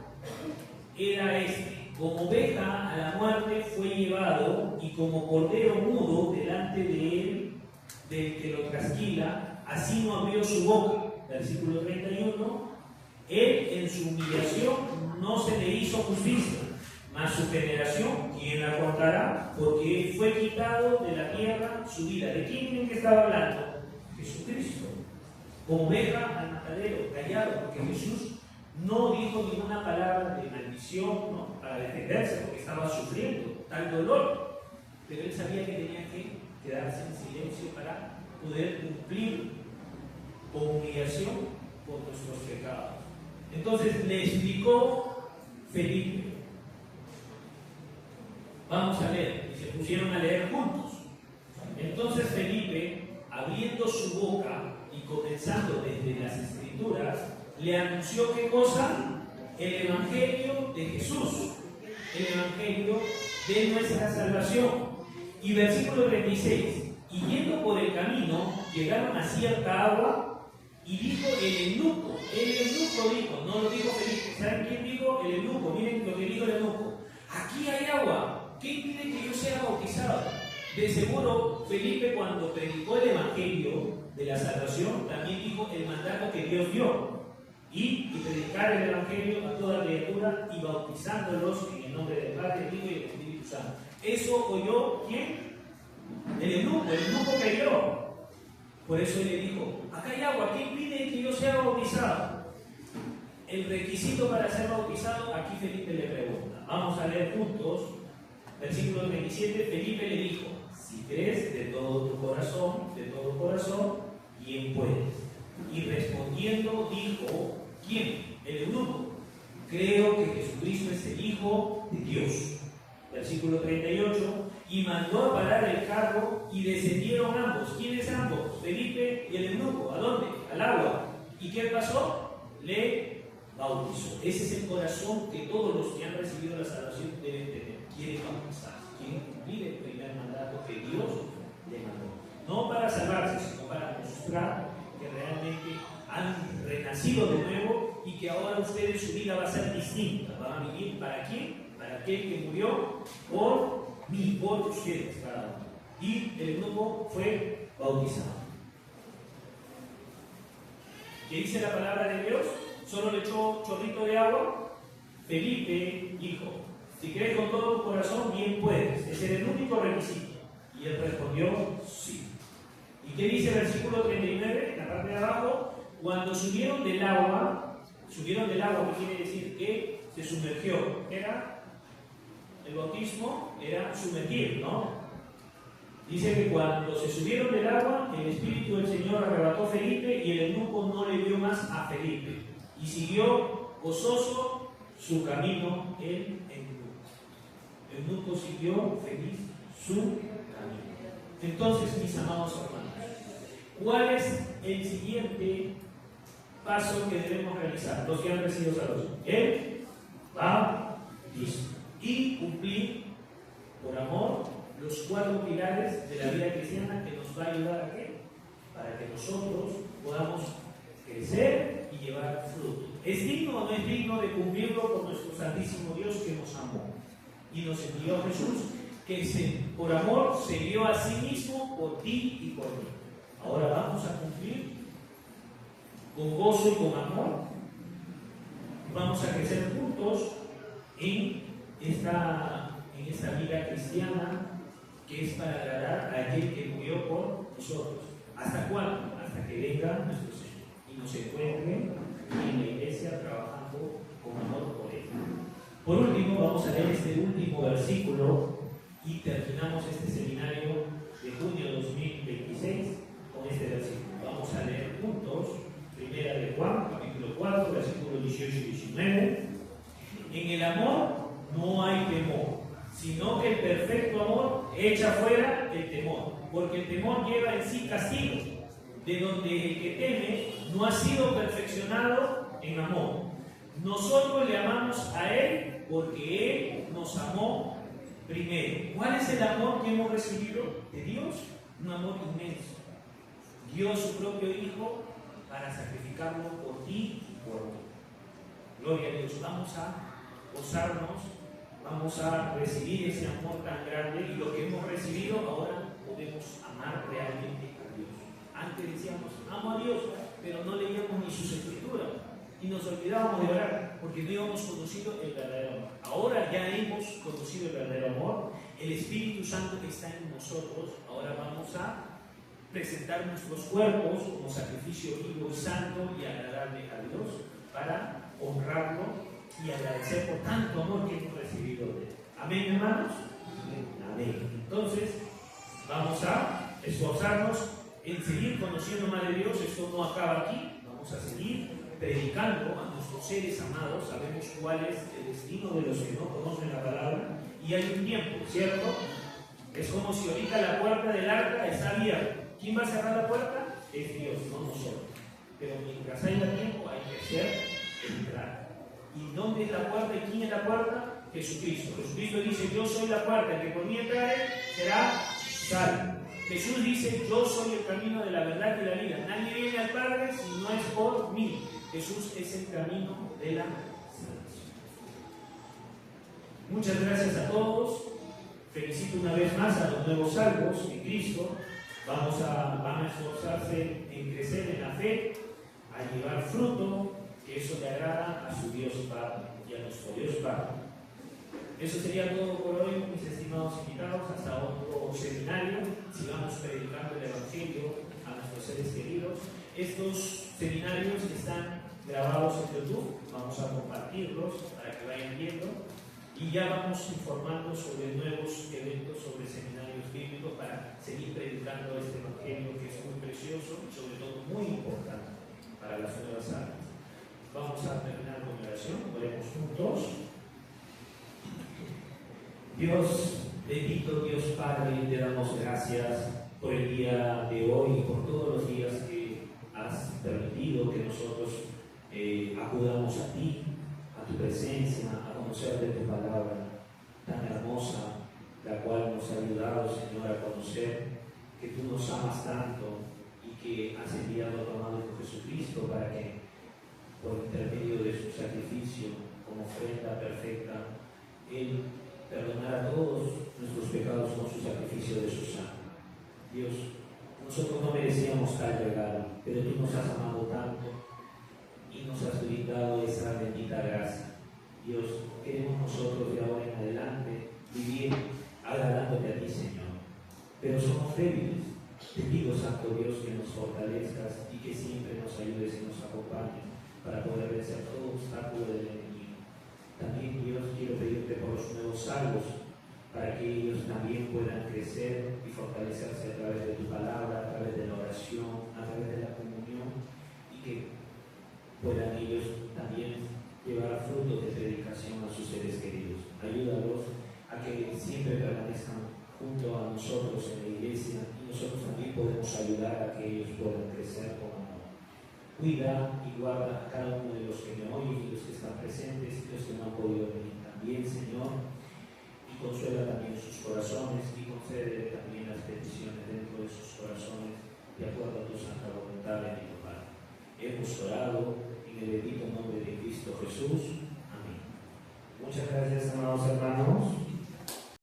era este. Como oveja a la muerte fue llevado, y como cordero mudo delante de él, del que lo trasquila, así no abrió su boca. Versículo 31. Él en su humillación no se le hizo justicia, mas su generación, ¿quién la contará? Porque él fue quitado de la tierra su vida. ¿De quién creen que estaba hablando? Jesucristo. Como oveja al matadero, callado, porque Jesús no dijo ninguna palabra de maldición, ¿no? Para defenderse, porque estaba sufriendo tal dolor, pero él sabía que tenía que quedarse en silencio para poder cumplir con humillación por nuestros pecados. Entonces le explicó Felipe. Vamos a leer, y se pusieron a leer juntos. Entonces Felipe, abriendo su boca y comenzando desde las Escrituras, le anunció ¿qué cosa? El Evangelio de Jesús, el Evangelio de nuestra salvación. Y versículo 36, y yendo por el camino, llegaron a cierta agua, y dijo el eunuco dijo, no lo dijo Felipe, ¿saben quién dijo? El eunuco, miren lo que dijo el eunuco, aquí hay agua, ¿qué impide que yo sea bautizado? De seguro, Felipe cuando predicó el Evangelio de la salvación, también dijo el mandato que Dios dio, y predicar el Evangelio a toda criatura y bautizándolos en el nombre del Padre, del Hijo y del Espíritu Santo. ¿Eso oyó quién? El eunuco creyó. Por eso él le dijo, acá hay agua, ¿qué impide que yo sea bautizado? El requisito para ser bautizado, aquí Felipe le pregunta. Vamos a leer juntos, versículo 27, Felipe le dijo, si crees de todo corazón, bien puedes. Y respondiendo dijo, ¿quién? El eunuco. Creo que Jesucristo es el Hijo de Dios. Versículo 38, y mandó a parar el carro y descendieron ambos. ¿Quiénes ambos? Felipe y el eunuco. ¿A dónde? Al agua. ¿Y qué pasó? Le bautizó. Ese es el corazón que todos los que han recibido la salvación deben tener. Quieren bautizarse, quieren cumplir el primer mandato que Dios le mandó. No para salvarse, sino para mostrar que realmente han renacido de nuevo y que ahora ustedes su vida va a ser distinta. Van a vivir ¿para quién? Para aquel que murió por mí, por ustedes, cada uno. Y el grupo fue bautizado. ¿Qué dice la palabra de Dios? Solo le echó chorrito de agua. Felipe dijo: si crees con todo tu corazón, bien puedes. Ese era el único requisito. Y él respondió: sí. ¿Y qué dice el versículo 39, en la parte de abajo? Cuando subieron del agua, ¿qué quiere decir? Que se sumergió. Era el bautismo, era sumergir, ¿no? Dice que cuando se subieron del agua, el Espíritu del Señor arrebató a Felipe y el eunuco no le vio más a Felipe. Y siguió gozoso su camino el eunuco. El eunuco siguió feliz su camino. Entonces, mis amados hermanos, ¿cuál es el siguiente paso que debemos realizar? Los que han recibido salvación. El bautismo. Y cumplir, por amor, los 4 pilares de la vida cristiana que nos va a ayudar a qué? Para que nosotros podamos crecer y llevar fruto. ¿Es digno o no es digno de cumplirlo con nuestro Santísimo Dios que nos amó y nos envió a Jesús, que por amor se dio a sí mismo por ti y por mí? Ahora vamos a cumplir con gozo y con amor. Vamos a crecer juntos en esta vida cristiana que es para agradar a aquel que murió por nosotros. ¿Hasta cuándo? Hasta que venga nuestro Señor y nos encuentre en la iglesia trabajando con amor por Él. Por último, vamos a leer este último versículo y terminamos este seminario de junio 2026 con este versículo. Vamos a leer juntos, primera de Juan, capítulo 4, versículos 18 y 19. En el amor no hay temor, sino que el perfecto amor echa fuera el temor, porque el temor lleva en sí castigo, de donde el que teme no ha sido perfeccionado en amor. Nosotros le amamos a Él porque Él nos amó primero. ¿Cuál es el amor que hemos recibido de Dios? Un amor inmenso. Dio su propio Hijo para sacrificarlo por ti y por mí. Gloria a Dios. Vamos a gozarnos, vamos a recibir ese amor tan grande, y lo que hemos recibido ahora podemos amar realmente a Dios. Antes decíamos, amo a Dios, pero no leíamos ni sus escrituras y nos olvidábamos de orar porque no íbamos conocido el verdadero amor. Ahora ya hemos conocido el verdadero amor, el Espíritu Santo que está en nosotros. Ahora vamos a presentar nuestros cuerpos como sacrificio vivo y santo y agradable a Dios para honrarlo y agradecer por tanto amor que hemos recibido de Él. ¿Amén, hermanos? Amén. Entonces, vamos a esforzarnos en seguir conociendo más de Dios. Esto no acaba aquí. Vamos a seguir predicando a nuestros seres amados. Sabemos cuál es el destino de los que no conocen la palabra. Y hay un tiempo, ¿cierto? Es como si ahorita la puerta del arca está abierta. ¿Quién va a cerrar la puerta? Es Dios, no nosotros. Pero mientras haya tiempo hay que hacer entrar. ¿Y dónde es la puerta y quién es la puerta? Jesucristo. Jesucristo dice: yo soy la puerta, el que por mí entrare será salvo. Jesús dice: yo soy el camino de la verdad y la vida. Nadie viene al Padre si no es por mí. Jesús es el camino de la salvación. Muchas gracias a todos. Felicito una vez más a los nuevos salvos en Cristo. Van a esforzarse en crecer en la fe, a llevar fruto, que eso le agrada a su Dios Padre y a nuestro Dios Padre. Eso sería todo por hoy, mis estimados invitados. Hasta otro seminario. Sigamos predicando el Evangelio a nuestros seres queridos. Estos seminarios están grabados en YouTube. Vamos a compartirlos para que vayan viendo. Y ya vamos informando sobre nuevos eventos, sobre seminarios bíblicos, para seguir predicando este Evangelio que es muy precioso y sobre todo muy importante para las nuevas almas. Vamos a terminar con oración. Oremos juntos. Dios, bendito Dios Padre, te damos gracias por el día de hoy y por todos los días que has permitido que nosotros acudamos a ti, a tu presencia, a conocer de tu palabra tan hermosa, la cual nos ha ayudado, Señor, a conocer que tú nos amas tanto y que has enviado a tu amado Hijo Jesucristo para que, por intermedio de su sacrificio, como ofrenda perfecta, Él perdonara todos nuestros pecados con su sacrificio de su sangre. Dios, nosotros no merecíamos tal regalo, pero tú nos has amado tanto y nos has brindado esa bendita gracia. Dios, queremos nosotros de ahora en adelante vivir agradándote a ti, Señor, pero somos débiles. Te pido, Santo Dios, que nos fortalezcas y que siempre nos ayudes y nos acompañes para poder vencer todo obstáculo del enemigo. También, Dios, quiero pedirte por los nuevos salvos, para que ellos también puedan crecer y fortalecerse a través de tu palabra, a través de la oración, a través de la comunión, y que puedan ellos también llevar frutos de predicación a sus seres queridos. Ayúdalos a que siempre permanezcan junto a nosotros en la iglesia, y nosotros también podemos ayudar a que ellos puedan crecer con amor. Cuida y guarda a cada uno de los que me oyen y los que están presentes y los que no han podido venir también, Señor, y consuela también sus corazones y concede también las peticiones dentro de sus corazones de acuerdo a tu santa voluntad, bendito Padre. Hemos orado en el bendito nombre de Cristo Jesús.